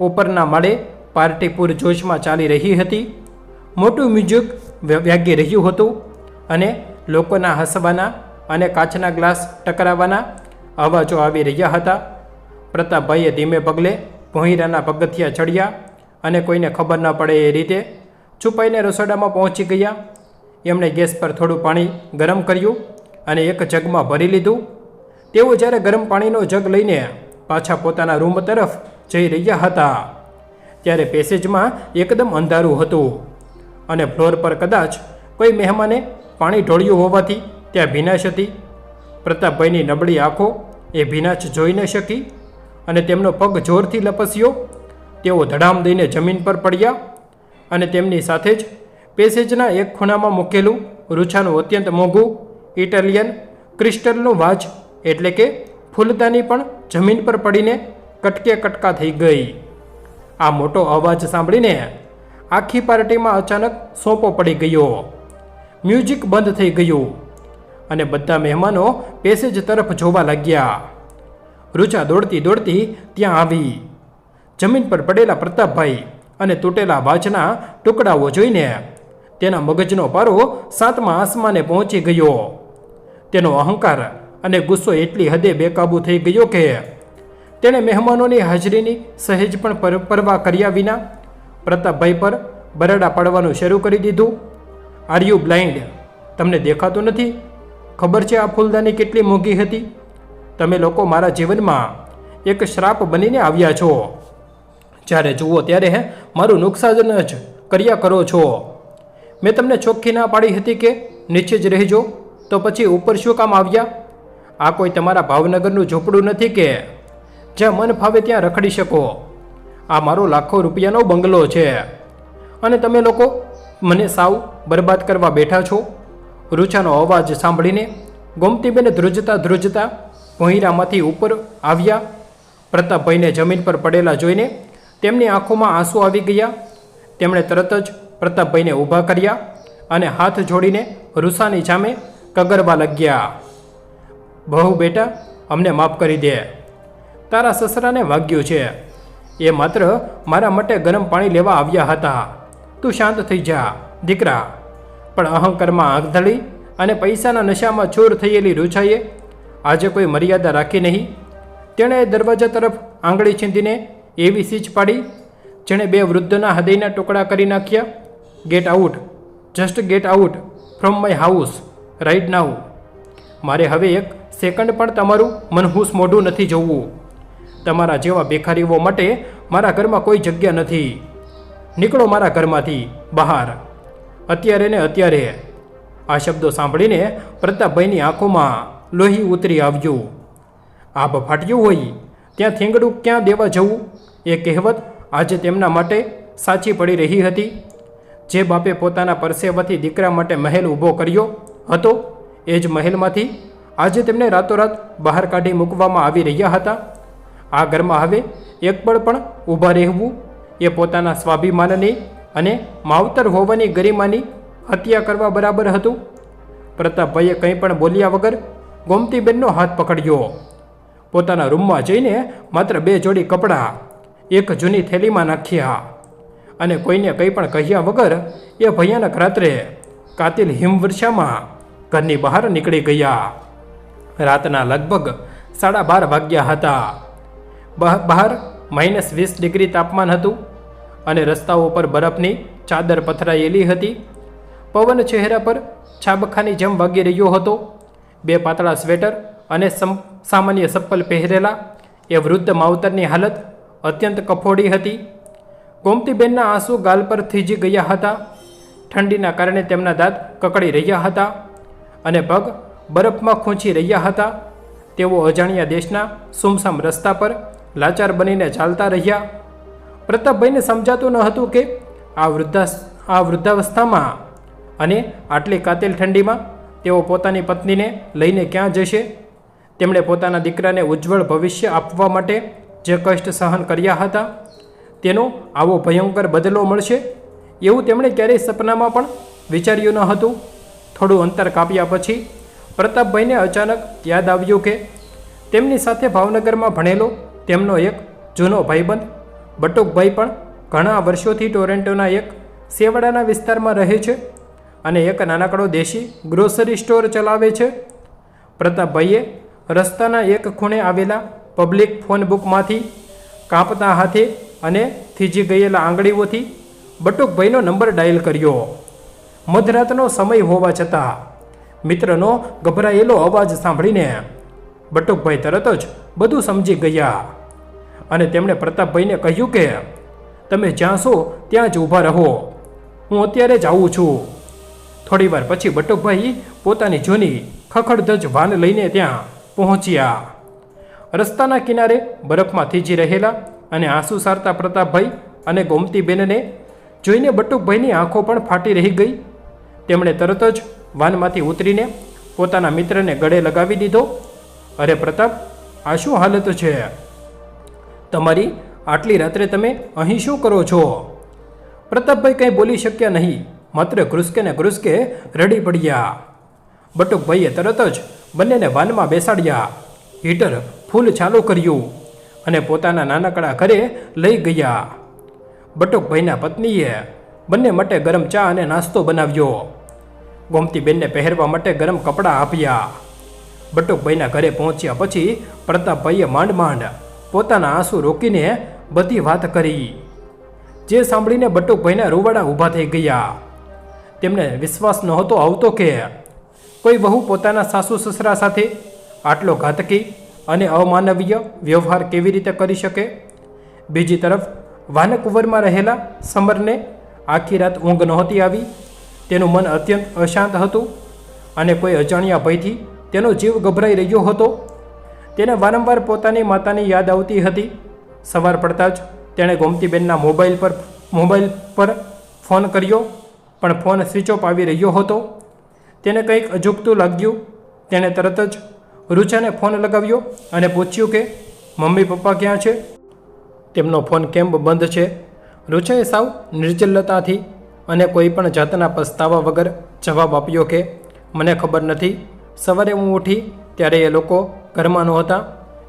S1: ઉપરના માળે પાર્ટી પૂરજોશમાં ચાલી રહી હતી. મોટું મ્યુઝિક વાગી રહ્યું હતું અને લોકોના હસવાના અને કાચના ગ્લાસ ટકરાવાના અવાજો આવી રહ્યા હતા. પ્રતાપભાઈએ ધીમે પગલે ભોંયરાના પગથિયા ચડ્યા અને કોઈને ખબર ન પડે એ રીતે છુપાઈને રસોડામાં પહોંચી ગયા. એમણે ગેસ પર થોડું પાણી ગરમ કર્યું અને એક જગમાં ભરી લીધું. તેઓ જ્યારે ગરમ પાણીનો જગ લઈને પાછા પોતાના રૂમ તરફ જઈ રહ્યા હતા ત્યારે પેસેજમાં એકદમ અંધારું હતું અને ફ્લોર પર કદાચ કોઈ મહેમાને પાણી ઢોળ્યું હોવાથી ત્યાં ભીનાશ હતી. પ્રતાપભાઈની નબળી આંખો એ ભીનાશ જોઈ ન શકી અને તેમનો પગ જોરથી લપસ્યો. તેઓ ધડામ દઈને જમીન પર પડ્યા અને તેમની સાથે જ પેસેજના એક ખૂણામાં મૂકેલું રૂછાનું અત્યંત મોંઘું ઇટાલિયન ક્રિસ્ટલનું વાજ એટલે કે ફૂલદાની પણ જમીન પર પડીને કટકે કટકા થઈ ગઈ. આ મોટો અવાજ સાંભળીને આખી પાર્ટીમાં અચાનક સોંપો પડી ગયો. મ્યુઝિક બંધ થઈ ગયું અને બધા મહેમાનો પેસેજ તરફ જોવા લાગ્યા. રૂચા દોડતી દોડતી ત્યાં આવી. જમીન પર પડેલા પ્રતાપભાઈ અને તૂટેલા વાજના ટુકડાઓ જોઈને તેના મગજનો પારો 7મા આસમાને પહોંચી ગયો. તેનો અહંકાર અને ગુસ્સો એટલી હદે બેકાબૂ થઈ ગયો કે તેણે મહેમાનોની હાજરીની સહેજ પણ પરવા કર્યા વિના પ્રતાપભાઈ પર બરાડા પાડવાનું શરૂ કરી દીધું. Are you blind? તમને દેખાતું નથી? ખબર છે આ ફૂલદાની કેટલી મોંઘી હતી? તમે લોકો મારા જીવનમાં એક શ્રાપ બનીને આવ્યા છો. જ્યારે જુઓ ત્યારે મારું નુકસાન જ કર્યા કરો છો. મેં તમને ચોખ્ખી ના પાડી હતી કે નીચે જ રહેજો, તો પછી ઉપર શું કામ આવ્યા? આ કોઈ તમારા ભાવનગરનું ઝૂંપડું નથી કે જ્યાં મન ફાવે ત્યાં રખડી શકો. આ મારો લાખો રૂપિયાનો બંગલો છે અને તમે લોકો મને સાવ બરબાદ કરવા બેઠા છો. રૂચાનો અવાજ સાંભળીને ગોમતીબેન ધ્રુજતા ભોંયરામાંથી ઉપર આવ્યા. પ્રતાપભાઈને જમીન પર પડેલા જોઈને તેમની આંખોમાં આંસુ આવી ગયા. તેમણે તરત જ પ્રતાપભાઈને ઊભા કર્યા અને હાથ જોડીને રૂસાની સામે કગરવા લાગ્યા. બહુ બેટા, અમને માફ કરી દે. તારા સસરાને વાગ્યું છે. એ માત્ર મારા માટે ગરમ પાણી લેવા આવ્યા હતા. તું શાંત થઈ જા દીકરા. પણ અહંકારમાં આંખ ધળી અને પૈસાના નશામાં ચોર થયેલી રૂછાએ આજે કોઈ મર્યાદા રાખી નહીં. તેણે દરવાજા તરફ આંગળી છીંધીને એવી સીચ પાડી જેણે 2 વૃદ્ધના હૃદયના ટુકડા કરી નાખ્યા. Get out, just get out from my house right now. મારે હવે 1 સેકન્ડ પણ તમારું મનહૂસ મોઢું નથી જોવું. તમારા જેવા ભિખારીઓ માટે મારા ઘરમાં કોઈ જગ્યા નથી. નીકળો મારા ઘરમાંથી બહાર, અત્યારે ને અત્યારે. આ શબ્દો સાંભળીને પ્રતાપભાઈની આંખોમાં લોહી ઉતરી આવ્યું. આભ ફાટ્યું હોય ત્યાં થીંગડું ક્યાં દેવા જવું, એ કહેવત આજે તેમના માટે સાચી પડી રહી હતી. જે બાપે પોતાના પરસેવાથી દીકરા માટે મહેલ ઊભો કર્યો હતો, એ જ મહેલમાંથી આજે તેમને રાતોરાત બહાર કાઢી મૂકવામાં આવી રહ્યા હતા. આ ઘરમાં હવે એક પળ પણ ઊભા રહેવું એ પોતાના સ્વાભિમાનની અને માવતર હોવાની ગરિમાની હત્યા કરવા બરાબર હતું. પ્રતાપભાઈએ કંઈ પણ બોલ્યા વગર ગોમતીબેનનો હાથ પકડ્યો. પોતાના રૂમમાં જઈને માત્ર 2 જોડી કપડાં એક જૂની થેલીમાં નાખ્યા અને કોઈને કંઈ પણ કહ્યા વગર એ ભયાનક રાત્રે કાતિલ હિમવર્ષામાં ઘરની બહાર નીકળી ગયા. રાતના લગભગ 12:30 વાગ્યા હતા. બહાર -20 ડિગ્રી તાપમાન હતું અને રસ્તાઓ પર બરફની ચાદર પથરાયેલી હતી. પવન ચહેરા પર છાબખાની જેમ વાગી રહ્યો હતો. 2 પાતળા સ્વેટર અને સામાન્ય ચપ્પલ પહેરેલા એ વૃદ્ધ માવતરની હાલત અત્યંત કફોડી હતી. ગોમતીબેનના આંસુ ગાલ પર થીજી ગયા હતા. ઠંડીના કારણે તેમના દાંત કકડી રહ્યા હતા અને પગ બરફમાં ખૂંચી રહ્યા હતા. તેઓ અજાણ્યા દેશના સુમસામ રસ્તા પર લાચાર બનીને ચાલતા રહ્યા. પ્રતાપભાઈને સમજાતું ન હતું કે આ વૃદ્ધાવસ્થામાં અને આટલી કાતિલ ઠંડીમાં તેઓ પોતાની પત્નીને લઈને ક્યાં જશે. તેમણે પોતાના દીકરાને ઉજ્જવળ ભવિષ્ય આપવા માટે જે કષ્ટ સહન કર્યા હતા, તેનો આવો ભયંકર બદલો મળશે એવું તેમણે ક્યારેય સપનામાં પણ વિચાર્યું ન હતું. થોડું અંતર કાપ્યા પછી પ્રતાપભાઈને અચાનક યાદ આવ્યું કે તેમની સાથે ભાવનગરમાં ભણેલો તેમનો એક જૂનો ભાઈબંધ બટુકભાઈ પણ ઘણા વર્ષોથી ટોરેન્ટોના એક સેવાડાના વિસ્તારમાં રહે છે અને એક નાનકડો દેશી ગ્રોસરી સ્ટોર ચલાવે છે. પ્રતાપભાઈએ રસ્તાના એક ખૂણે આવેલા પબ્લિક ફોન બુકમાંથી કાંપતા હાથે અને થીજી ગયેલા આંગળીઓથી બટુકભાઈનો નંબર ડાયલ કર્યો. મધરાતનો સમય હોવા છતાં મિત્રનો ગભરાયેલો અવાજ સાંભળીને બટુકભાઈ તરત જ બધું સમજી ગયા અને તેમણે પ્રતાપભાઈને કહ્યું કે તમે જ્યાં છો ત્યાં જ ઊભા રહો, હું અત્યારે જ આવું છું. થોડીવાર પછી બટુકભાઈ પોતાની જૂની ખખડધજ વાન લઈને ત્યાં પહોંચ્યા. રસ્તાના કિનારે બરફમાં થીજી રહેલા અને આંસુ સારતા પ્રતાપભાઈ અને ગોમતીબેનને જોઈને બટુકભાઈની આંખો પણ ફાટી રહી ગઈ. તેમણે તરત જ વાનમાંથી ઉતરીને પોતાના મિત્રને ગળે લગાવી દીધો. અરે પ્રતાપ, આ શું હાલત છે તમારી? આટલી રાત્રે તમે અહીં શું કરો છો? પ્રતાપભાઈ કંઈ બોલી શક્યા નહીં, માત્ર ઘ્રુસકે ને ઘ્રુસકે રડી પડ્યા. બટુકભાઈએ તરત જ બંનેને વાનમાં બેસાડ્યા, હીટર ફૂલ ચાલુ કર્યું અને પોતાના નાનકડા ઘરે લઈ ગયા. બટુકભાઈના પત્નીએ બંને માટે ગરમ ચા અને નાસ્તો બનાવ્યો. ગોમતીબેનને પહેરવા માટે ગરમ કપડાં આપ્યા. બટુકભાઈના ઘરે પહોંચ્યા પછી પ્રતાપભાઈએ માંડ પોતાના આંસુ રોકીને બધી વાત કરી. જે સાંભળીને બટુકભાઈના રૂવાડા ઊભા થઈ ગયા. તેમને વિશ્વાસ નહોતો આવતો કે કોઈ વહુ પોતાના સાસુ સસરા સાથે આટલો ઘાતકી અને અમાનવીય વ્યવહાર કેવી રીતે કરી શકે. બીજી તરફ વાનકુંવરમાં રહેલા સમરને આખી રાત ઊંઘ નહોતી આવી. તેનું મન અત્યંત અશાંત હતું અને કોઈ અજાણ્યા ભયથી તેનો જીવ ગભરાઈ રહ્યો હતો. તેને વારંવાર પોતાની માતાની યાદ આવતી હતી. સવાર પડતાં જ તેણે ગોમતીબેનના મોબાઈલ પર ફોન કર્યો, પણ ફોન સ્વિચ ઓફ આવી રહ્યો હતો. તેને કંઈક અજુગતું લાગ્યું. તેણે તરત જ રૂચાને ફોન લગાવ્યો અને પૂછ્યું કે મમ્મી પપ્પા ક્યાં છે? તેમનો ફોન કેમ બંધ છે? રૂચાએ સાવ નિર્જલતાથી અને કોઈ પણ જાતના પસ્તાવા વગર જવાબ આપ્યો કે મને ખબર નથી. સવારે હું ઉઠી ત્યારે એ લોકો ઘરમાં નહોતા.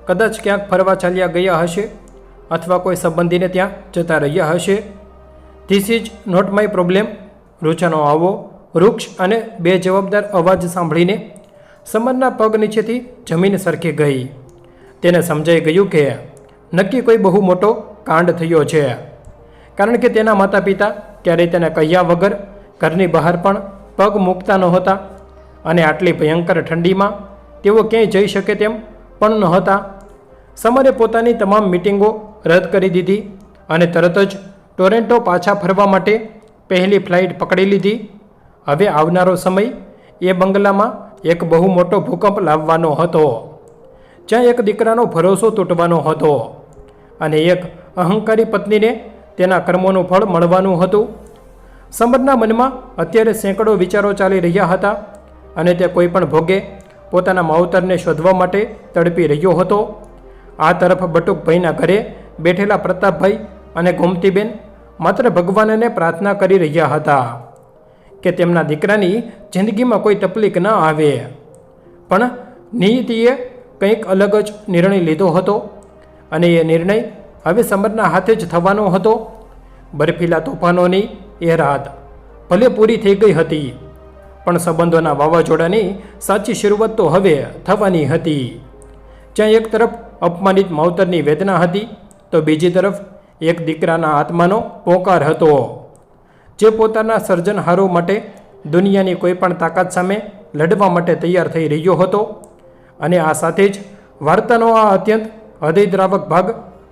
S1: કદાચ ક્યાંક ફરવા ચાલ્યા ગયા હશે અથવા કોઈ સંબંધીને ત્યાં જતા રહ્યા હશે. This is not my problem. રૂચાનો આવો વૃક્ષ અને બેજવાબદાર અવાજ સાંભળીને સમરના પગ નીચેથી જમીન સરકી ગઈ. તેને સમજાઈ ગયું કે નક્કી કોઈ બહુ મોટો કાંડ થયો છે, કારણ કે તેના માતા પિતા ક્યારેય તેને કહ્યા વગર ઘરની બહાર પણ પગ મૂકતા નહોતા અને આટલી ભયંકર ઠંડીમાં તેઓ ક્યાંય જઈ શકે તેમ પણ નહોતા. સમરે પોતાની તમામ મિટિંગો રદ કરી દીધી અને તરત જ ટોરેન્ટો પાછા ફરવા માટે પહેલી ફ્લાઇટ પકડી લીધી. હવે આવનારો સમય એ બંગલામાં એક બહુ મોટો ભૂકંપ લાવવાનો હતો, જ્યાં એક દીકરાનો ભરોસો તૂટવાનો હતો અને એક અહંકારી પત્નીને તેના કર્મોનું ફળ મળવાનું હતું. સમરના મનમાં અત્યારે સેંકડો વિચારો ચાલી રહ્યા હતા અને તે કોઈ પણ ભોગે પોતાના માવતરને શોધવા માટે તડપી રહ્યો હતો. આ તરફ બટુકભાઈના ઘરે બેઠેલા પ્રતાપભાઈ અને ગોમતીબેન માત્ર ભગવાનને પ્રાર્થના કરી રહ્યા હતા કે તેમના દીકરાની જિંદગીમાં કોઈ તકલીફ ન આવે. પણ નિયતિએ કંઈક અલગ જ નિર્ણય લીધો હતો અને એ નિર્ણય હવે સમરના હાથે જ થવાનો હતો. બરફીલા તોફાનોની એ રાત ભલે પૂરી થઈ ગઈ હતી, પણ સંબંધોના વાવાઝોડાની સાચી શરૂઆત તો હવે થવાની હતી. જ્યાં એક તરફ અપમાનિત માવતરની વેદના હતી તો બીજી તરફ એક દીકરાના આત્માનો પોકાર હતો, જે પોતાના સર્જનહારો માટે દુનિયાની કોઈ પણ તાકાત સામે લડવા માટે તૈયાર થઈ રહ્યો હતો. અને આ સાથે જ વાર્તાનો આ અત્યંત હૃદયદ્રાવક ભાગ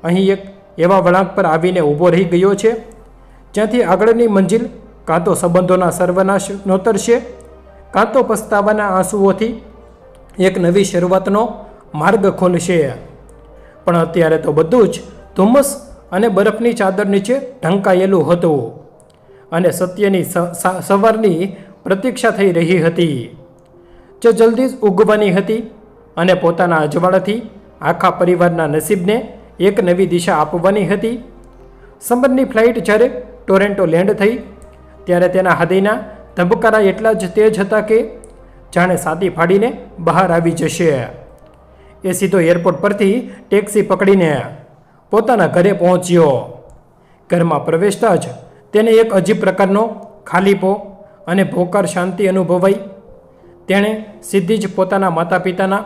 S1: અહીં એક એવા વળાંક પર આવીને ઊભો રહી ગયો છે, જ્યાંથી આગળની મંજિલ કાં તો સંબંધોના સર્વનાશ નોતરશે, કાં તો પસ્તાવાના આંસુઓથી એક નવી શરૂઆતનો માર્ગ ખોલશે. પણ અત્યારે તો બધું જ ધુમ્મસ અને બરફની ચાદર નીચે ઢંકાયેલું હતું અને સત્યની સવારની પ્રતીક્ષા થઈ રહી હતી, જે જલ્દી જ ઉગવાની હતી અને પોતાના અજવાળાથી આખા પરિવારના નસીબને એક નવી દિશા આપવાની હતી. સમરની ફ્લાઇટ જ્યારે ટોરેન્ટો લેન્ડ થઈ ત્યારે તેના હૃદયના ધબકારા એટલા જ તેજ હતા કે જાણે છાતી ફાડીને બહાર આવી જશે. એ સીધો એરપોર્ટ પરથી ટેક્સી પકડીને પોતાના ઘરે પહોંચ્યો. ઘરમાં પ્રવેશતા જ તેને એક અજીબ પ્રકારનો ખાલીપો અને ભોકાર શાંતિ અનુભવાઈ. તેણે સીધી જ પોતાના માતા પિતાના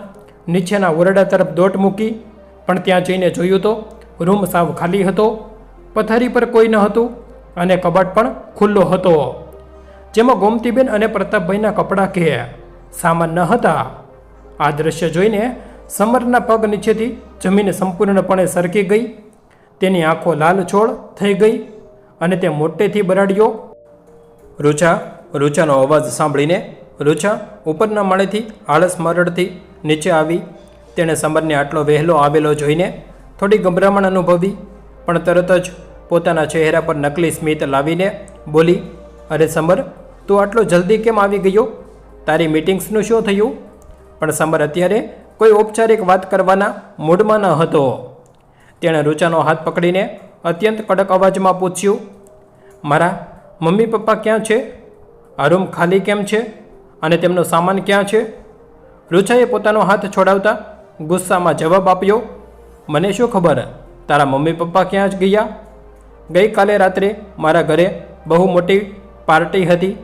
S1: નીચેના ઓરડા તરફ દોટ મૂકી, પણ ત્યાં જઈને જોયું તો રૂમ સાવ ખાલી હતો. પથારી પર કોઈ ન હતું અને કબાટ પણ ખુલ્લો હતો, જેમાં ગોમતીબેન અને પ્રતાપભાઈના કપડાં કે સામાન ન હતા. આ દ્રશ્ય જોઈને સમરના પગ નીચેથી જમીન સંપૂર્ણપણે સરકી ગઈ. તેની આંખો લાલછોળ થઈ ગઈ અને તે મોટેથી બરાડ્યો. રૂચાનો અવાજ સાંભળીને રૂચા ઉપરના માળેથી આળસ મરડથી નીચે આવી. તેણે સમરને આટલો વહેલો આવેલો જોઈને થોડી ગભરામણ અનુભવી, પણ તરત જ પોતાના ચહેરા પર નકલી સ્મિત લાવીને બોલી, અરે સમર, તું આટલો જલ્દી કેમ આવી ગયો? તારી મીટિંગ્સનું શું થયું? પણ સમર અત્યારે કોઈ ઔપચારિક વાત કરવાના મૂડમાં ન હતો. તેણે રૂચાનો હાથ પકડીને અત્યંત કડક અવાજમાં પૂછ્યું, મારા મમ્મી પપ્પા ક્યાં છે? આ રૂમ ખાલી કેમ છે અને તેમનો સામાન ક્યાં છે? રૂચાએ પોતાનો હાથ છોડાવતા ગુસ્સામાં જવાબ આપ્યો, મને શું ખબર તારા મમ્મી પપ્પા ક્યાં જ ગયા? ગઈકાલે રાત્રે મારા ઘરે બહુ મોટી પાર્ટી હતી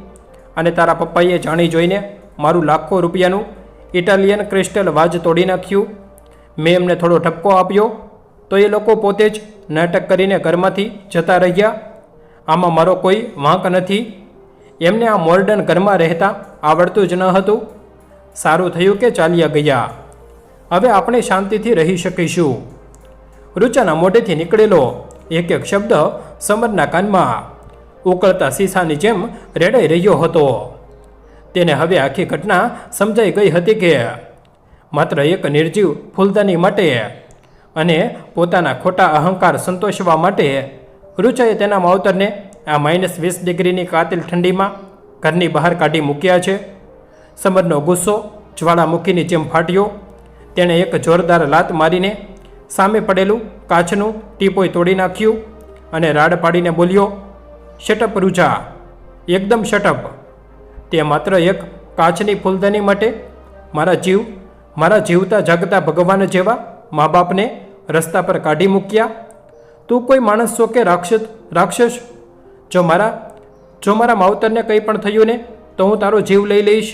S1: અને તારા પપ્પાએ જાણી જોઈને મારું લાખો રૂપિયાનું ઇટાલિયન ક્રિસ્ટલ વાજ તોડી નાખ્યું. મેં એમને થોડો ઠપકો આપ્યો તો એ લોકો પોતે જ નાટક કરીને ઘરમાંથી જતા રહ્યા. આમાં મારો કોઈ વાંક નથી. એમને આ મોર્ડન ઘરમાં રહેતા આવડતું જ ન હતું. સારું થયું કે ચાલ્યા ગયા. હવે આપણે શાંતિથી રહી શકીશું. રૂચાના મોઢેથી નીકળેલો એક એક શબ્દ સમરના કાનમાં ઉકળતા શીશાની જેમ રેડાઈ રહ્યો હતો. તેને હવે આખી ઘટના સમજાઈ ગઈ હતી કે માત્ર એક નિર્જીવ ફૂલદાની માટે અને પોતાના ખોટા અહંકાર સંતોષવા માટે રૂચાએ તેના માવતરને આ -20 ડિગ્રીની કાતિલ ઠંડીમાં ઘરની બહાર કાઢી મૂક્યા છે. સમરનો ગુસ્સો જ્વાળામુખીની જેમ ફાટ્યો. તેણે એક જોરદાર લાત મારીને સામે પડેલું કાચનું ટીપોય તોડી નાખ્યું અને રાડ પાડીને બોલ્યો, શટઅપ રૂચા, એકદમ શટઅપ. તે માત્ર એક કાચની ફૂલદાની માટે મારા જીવતા જાગતા ભગવાન જેવા મા બાપને રસ્તા પર કાઢી મૂક્યા. તું કોઈ માણસ છો કે રાક્ષસ? જો મારા માવતરને કંઈ પણ થયું ને તો હું તારો જીવ લઈ લઈશ.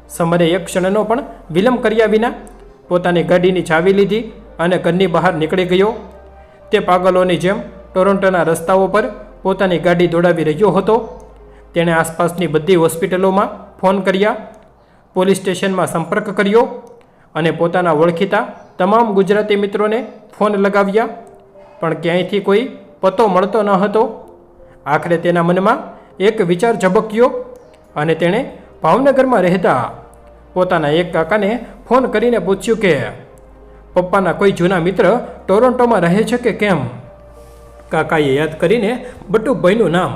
S1: સમરે એક ક્ષણનો પણ વિલંબ કર્યા વિના પોતાની ગાડીની ચાવી લીધી અને ઘરની બહાર નીકળી ગયો. તે પાગલોની જેમ ટોરોન્ટોના રસ્તાઓ પર પોતાની ગાડી દોડાવી રહ્યો હતો. તેણે આસપાસની બધી હોસ્પિટલોમાં ફોન કર્યા, પોલીસ સ્ટેશનમાં સંપર્ક કર્યો અને પોતાના ઓળખીતા તમામ ગુજરાતી મિત્રોને ફોન લગાવ્યા, પણ ક્યાંયથી કોઈ પતો મળતો ન હતો. આખરે તેના મનમાં એક વિચાર ઝબક્યો અને તેણે ભાવનગરમાં રહેતા પોતાના એક કાકાને ફોન કરીને પૂછ્યું કે પપ્પાના કોઈ જૂના મિત્ર ટોરોન્ટોમાં રહે છે કે કેમ. કાકાએ યાદ કરીને બટુભાઈનું નામ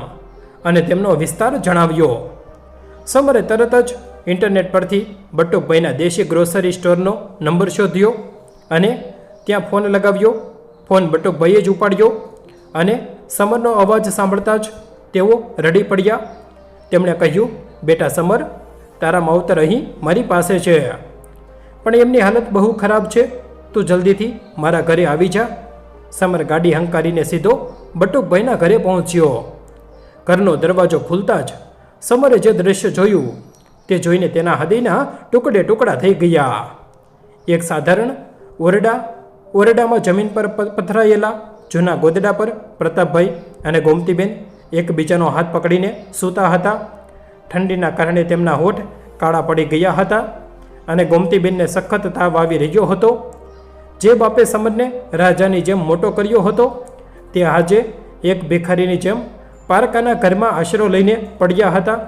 S1: અને તેમનો વિસ્તાર જણાવ્યો. સમરે તરત જ ઇન્ટરનેટ પરથી બટુભાઈના દેશી ગ્રોસરી સ્ટોરનો નંબર શોધ્યો અને ત્યાં ફોન લગાવ્યો. ફોન બટુભાઈએ જ ઉપાડ્યો અને સમરનો અવાજ સાંભળતા જ તેઓ રડી પડ્યા. તેમણે કહ્યું, બેટા સમર, તારા માવતર અહીં મારી પાસે છે, પણ એમની હાલત બહુ ખરાબ છે. તું જલ્દીથી મારા ઘરે આવી જા. સમર ગાડી હંકારીને સીધો બટુકભાઈના ઘરે પહોંચ્યો. ઘરનો દરવાજો ખુલતા જ સમરે જે દૃશ્ય જોયું તે જોઈને તેના હૃદયના ટુકડે ટુકડા થઈ ગયા. એક સાધારણ ઓરડામાં જમીન પર પથરાયેલા જૂના ગોદડા પર પ્રતાપભાઈ અને ગોમતીબેન એકબીજાનો હાથ પકડીને સૂતા હતા. ઠંડીના કારણે તેમના હોઠ કાળા પડી ગયા હતા અને ગોમતીબેનને સખત તાવ આવી રહ્યો હતો. જે બાપે સમરને રાજાની જેમ મોટો કર્યો હતો તે આજે એક ભિખારીની જેમ પારકાના ઘરમાં આશરો લઈને પડ્યા હતા.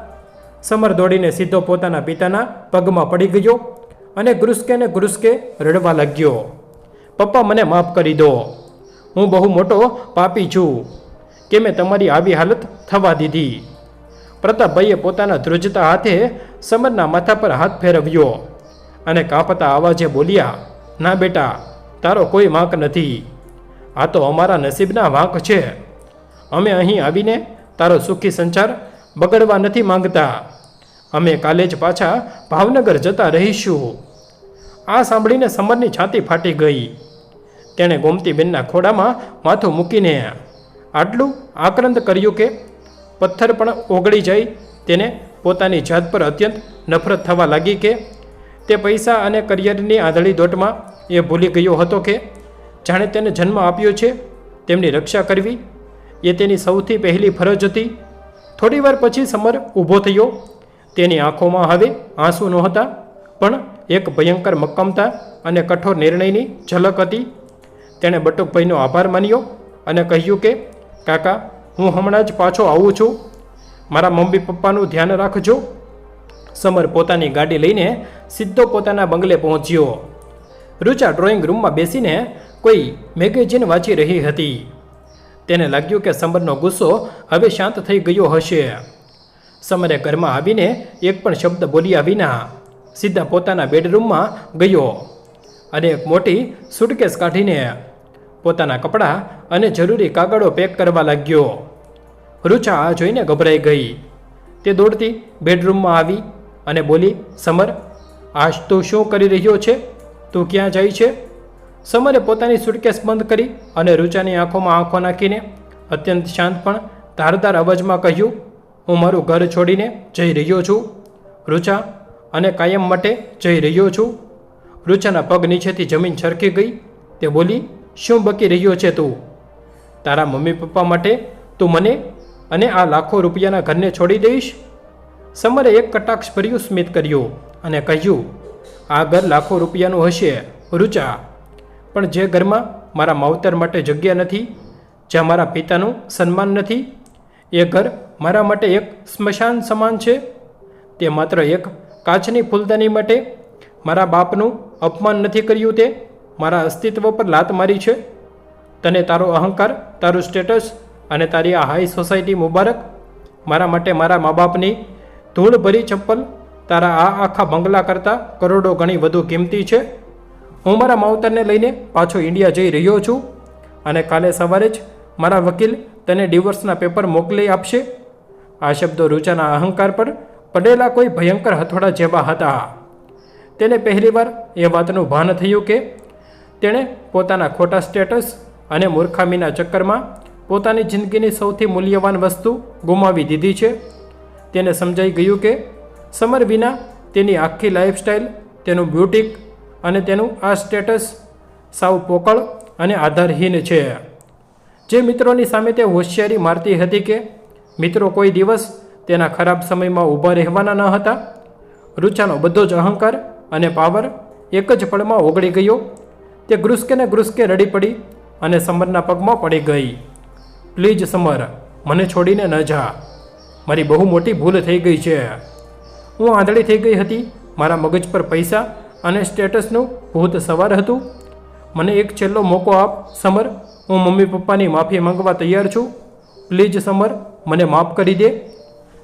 S1: સમર દોડીને સીધો પોતાના પિતાના પગમાં પડી ગયો અને ગુસ્કે રડવા લાગ્યો. પપ્પા, મને માફ કરી દો. હું બહુ મોટો પાપી છું કે મેં તમારી આવી હાલત થવા દીધી. પ્રતાપભાઈએ પોતાના ધ્રુજતા હાથે સમરના માથા પર હાથ ફેરવ્યો અને કાંપતા અવાજે બોલ્યા, ના બેટા, તારો કોઈ વાંક નથી. આ તો અમારા નસીબના વાંક છે. અમે અહીં આવીને તારો સુખી સંચાર બગડવા નથી માંગતા. અમે કાલે જ પાછા ભાવનગર જતા રહીશું. આ સાંભળીને સમરની છાતી ફાટી ગઈ. તેણે ગોમતીબેનના ખોડામાં માથું મૂકીને આટલું આક્રંદ કર્યું કે પથ્થર પણ ઓગળી જાય. તેને પોતાની જાત પર અત્યંત નફરત થવા લાગી કે તે પૈસા અને કરિયરની આંધળી દોટમાં એ ભૂલી ગયો હતો કે જાણે તેને જન્મ આપ્યો છે તેમની રક્ષા કરવી એ તેની સૌથી પહેલી ફરજ હતી. થોડીવાર પછી સમર ઊભો થયો. તેની આંખોમાં હવે આંસુ નહોતા, પણ એક ભયંકર મક્કમતા અને કઠોર નિર્ણયની ઝલક હતી. તેણે બટુકભાઈનો આભાર માન્યો અને કહ્યું કે કાકા, હું હમણાં જ પાછો આવું છું. મારા મમ્મી પપ્પાનું ધ્યાન રાખજો. સમર પોતાની ગાડી લઈને સીધો પોતાના બંગલે પહોંચ્યો. રૂચા ડ્રોઈંગ રૂમમાં બેસીને કોઈ મેગેઝિન વાંચી રહી હતી. તેને લાગ્યું કે સમરનો ગુસ્સો હવે શાંત થઈ ગયો હશે. સમરે ઘરમાં આવીને એક પણ શબ્દ બોલ્યા વિના સીધા પોતાના બેડરૂમમાં ગયો અને એક મોટી સુટકેસ કાઢીને પોતાના કપડાં અને જરૂરી કાગળો પેક કરવા લાગ્યો. રૂચા આ જોઈને ગભરાઈ ગઈ. તે દોડતી બેડરૂમમાં આવી અને બોલી, સમર, આજ તું શું કરી રહ્યો છે? તું ક્યાં જાય છે? સમરે પોતાની સુટકેસ બંધ કરી અને રૂચાની આંખોમાં આંખો નાખીને અત્યંત શાંત પણ ધારદાર અવાજમાં કહ્યું, હું મારું ઘર છોડીને જઈ રહ્યો છું રૂચા, અને કાયમ માટે જઈ રહ્યો છું. રૂચાના પગ નીચેથી જમીન છરકી ગઈ. તે બોલી, શું બકી રહ્યો છે તું? તારા મમ્મી પપ્પા માટે તું મને અને આ લાખો રૂપિયાના ઘરને છોડી દઈશ? સમરે એક કટાક્ષભર્યું સ્મિત કર્યું અને કહ્યું, આ ઘર લાખો રૂપિયાનું હશે રૂચા, પણ જે ઘરમાં મારા માવતર માટે જગ્યા નથી, જ્યાં મારા પિતાનું સન્માન નથી, એ ઘર મારા માટે એક સ્મશાન સમાન છે. તે માત્ર એક કાચની ફૂલદાની માટે મારા બાપનું અપમાન નથી કર્યું, તે મારા અસ્તિત્વ પર લાત મારી છે. તને તારો અહંકાર, તારું સ્ટેટસ અને તારી આ હાઈ સોસાયટી મુબારક. મારા માટે મારા મા બાપની ધૂળભરી ચપ્પલ તારા આ આખા બંગલા કરતાં કરોડો ગણી વધુ કિંમતી છે. હું મારા માવતરને લઈને પાછો ઇન્ડિયા જઈ રહ્યો છું અને કાલે સવારે જ મારા વકીલ તને ડિવોર્સના પેપર મોકલી આપશે. આ શબ્દો રૂચાના અહંકાર પર પડેલા કોઈ ભયંકર હથોડા જેવા હતા. તેને પહેલીવાર એ વાતનું ભાન થયું કે તેણે પોતાના ખોટા સ્ટેટસ અને મૂર્ખામીના ચક્કરમાં પોતાની જિંદગીની સૌથી મૂલ્યવાન વસ્તુ ગુમાવી દીધી છે. તેને સમજાઈ ગયું કે સમર વિના તેની આખી લાઈફસ્ટાઈલ, તેનું બ્યુટિક અને તેનું આ સ્ટેટસ સાવ પોકળ અને આધારહીન છે. જે મિત્રોની સામે તે હોશિયારી મારતી હતી કે મિત્રો કોઈ દિવસ તેના ખરાબ સમયમાં ઊભા રહેવાના ન હતા, રૂચાનો બધો જ અહંકાર અને પાવર એક જ પળમાં ઓગળી ગયો. તે ગ્રુસકે ને ગ્રુસકે રડી પડી અને સમરના પગમાં પડી ગઈ. પ્લીઝ સમર, મને છોડીને ન જા. મારી બહુ મોટી ભૂલ થઈ ગઈ છે. હું આંધળી થઈ ગઈ હતી. મારા મગજ પર પૈસા અને સ્ટેટસનું ભૂત સવાર હતું. મને એક છેલ્લો મોકો આપ સમર. હું મમ્મી પપ્પાની માફી માંગવા તૈયાર છું. પ્લીઝ સમર, મને માફ કરી દે.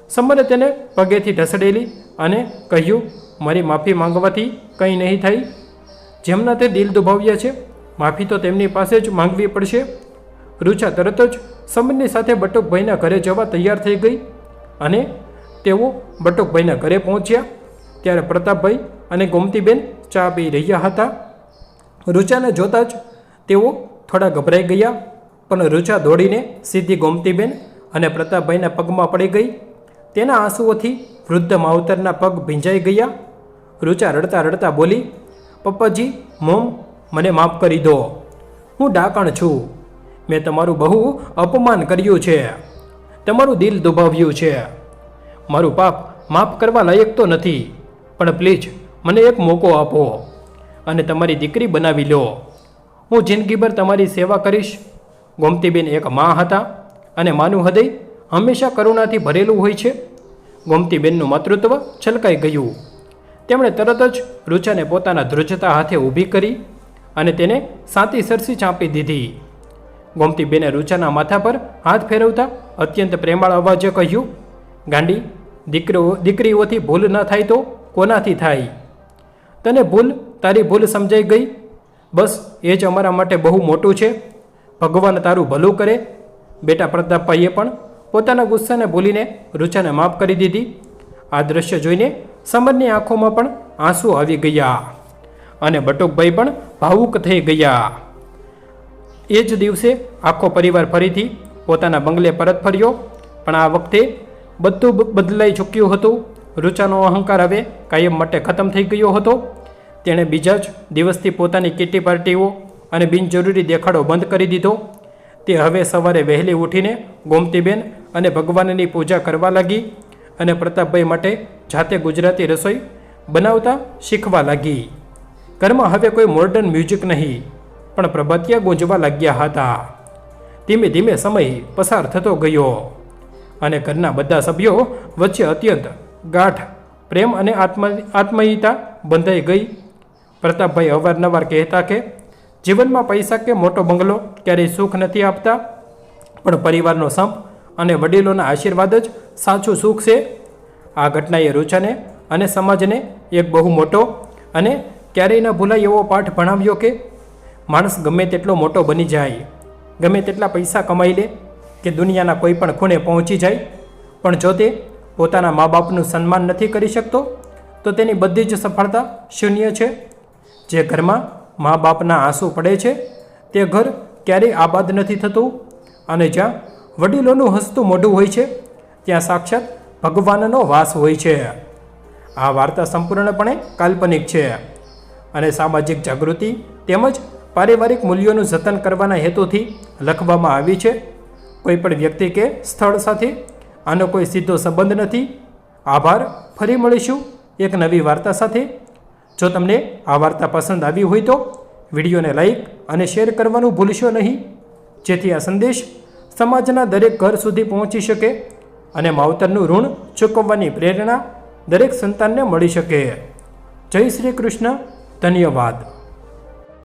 S1: સમરે તેને પગેથી ઢસડેલી અને કહ્યું, મારી માફી માંગવાથી કંઈ નહીં થાય. જેમના તે દિલ દુભાવ્યા છે, માફી તો તેમની પાસે જ માંગવી પડશે. રૂચા તરત જ સમરની સાથે બટુકભાઈના ઘરે જવા તૈયાર થઈ ગઈ અને તેઓ બટુકભાઈના ઘરે પહોંચ્યા ત્યારે પ્રતાપભાઈ અને ગોમતીબેન ચા પી રહ્યા હતા. રૂચાને જોતાં જ તેઓ થોડા ગભરાઈ ગયા, પણ રૂચા દોડીને સીધી ગોમતીબેન અને પ્રતાપભાઈના પગમાં પડી ગઈ. તેના આંસુઓથી વૃદ્ધ માવતરના પગ ભીંજાઈ ગયા. રૂચા રડતા રડતા બોલી, પપ્પાજી, મોમ, મને માફ કરી દો. હું ડાકણ છું. મેં તમારું બહુ અપમાન કર્યું છે, તમારું દિલ દુભાવ્યું છે. મારું પાપ માફ કરવા લાયક તો નથી, પણ પ્લીઝ મને એક મોકો આપો અને તમારી દીકરી બનાવી લો. હું જિંદગીભર તમારી સેવા કરીશ. ગોમતીબેન એક મા હતા અને માનું હૃદય હંમેશા કરુણાથી ભરેલું હોય છે. ગોમતીબેનનું માતૃત્વ છલકાઈ ગયું. તેમણે તરત જ રૂચાને પોતાના ધ્રુજતા હાથે ઊભી કરી અને તેને સાતી સરસી ચાંપી દીધી. ગોમતીબેને રૂચાના માથા પર હાથ ફેરવતા અત્યંત પ્રેમાળ અવાજે કહ્યું, ગાંડી, દીકરીઓથી ભૂલ ન થાય તો કોનાથી થાય? તને તારી ભૂલ સમજાઈ ગઈ. બસ એ જ અમારા માટે બહુ મોટું છે. ભગવાન તારું ભલું કરે. બેટા પ્રતાપભાઈએ પણ પોતાના ગુસ્સાને ભૂલીને રૂચાને માફ કરી દીધી. આ દ્રશ્ય જોઈને સમરની આંખોમાં પણ આંસુ આવી ગયા અને બટુકભાઈ પણ ભાવુક થઈ ગયા. એ જ દિવસે આખો પરિવાર ફરીથી પોતાના બંગલે પરત ફર્યો, પણ આ વખતે બધું બદલાઈ ચૂક્યું હતું. રૂચાનો અહંકાર હવે કાયમ માટે ખતમ થઈ ગયો હતો. તેણે બીજા જ દિવસથી પોતાની કિટી પાર્ટીઓ અને બિનજરૂરી દેખાડો બંધ કરી દીધો. તે હવે સવારે વહેલી ઉઠીને ગોમતીબેન અને ભગવાનની પૂજા કરવા લાગી અને પ્રતાપભાઈ માટે જાતે ગુજરાતી રસોઈ બનાવતા શીખવા લાગી. ઘરમાં હવે કોઈ મોડર્ન મ્યુઝિક નહીં, પણ પ્રભાતિયા ગુંજવા લાગ્યા હતા. ધીમે ધીમે સમય પસાર થતો ગયો અને ઘરના બધા સભ્યો વચ્ચે અત્યંત ગાઢ પ્રેમ અને આત્મીયતા બંધાઈ ગઈ. પ્રતાપભાઈ અવારનવાર કહેતા કે જીવનમાં પૈસા કે મોટો બંગલો ક્યારેય સુખ નથી આપતા, પણ પરિવારનો સંપ અને વડીલોના આશીર્વાદ જ સાચું સુખ છે. આ ઘટનાએ રૂચાને અને સમાજને એક બહુ મોટો અને ક્યારેય ન ભૂલાય એવો પાઠ ભણાવ્યો કે માણસ ગમે તેટલો મોટો બની જાય, ગમે તેટલા પૈસા કમાઈ લે કે દુનિયાના કોઈ પણ ખૂણે પહોંચી જાય, પણ જો તે પોતાના મા બાપનું સન્માન નથી કરી શકતો તો તેની બધી જ સફળતા શૂન્ય છે. જે ઘરમાં મા બાપના આંસુ પડે છે તે ઘર ક્યારેય આબાદ નથી થતું, અને જ્યાં વડીલોનું હસતું મોઢું હોય છે, ત્યાં સાક્ષાત ભગવાનનો વાસ હોય છે. આ વાર્તા સંપૂર્ણપણે કાલ્પનિક છે અને સામાજિક જાગૃતિ તેમજ પારિવારિક મૂલ્યોનું જતન કરવાના હેતુથી લખવામાં આવી છે. કોઈ પણ વ્યક્તિ કે સ્થળ સાથે આનો કોઈ સીધો સંબંધ નથી. આભાર. ફરી મળીશું એક નવી વાર્તા સાથે. જો તમને આ વાર્તા પસંદ આવી હોય તો વિડીયોને લાઈક અને શેર કરવાનું ભૂલશો નહીં, જેથી આ સંદેશ સમાજના દરેક ઘર સુધી પહોંચી શકે અને માવતરનું ઋણ ચૂકવવાની પ્રેરણા દરેક સંતાનને મળી શકે. જય શ્રી કૃષ્ણ. ધન્યવાદ.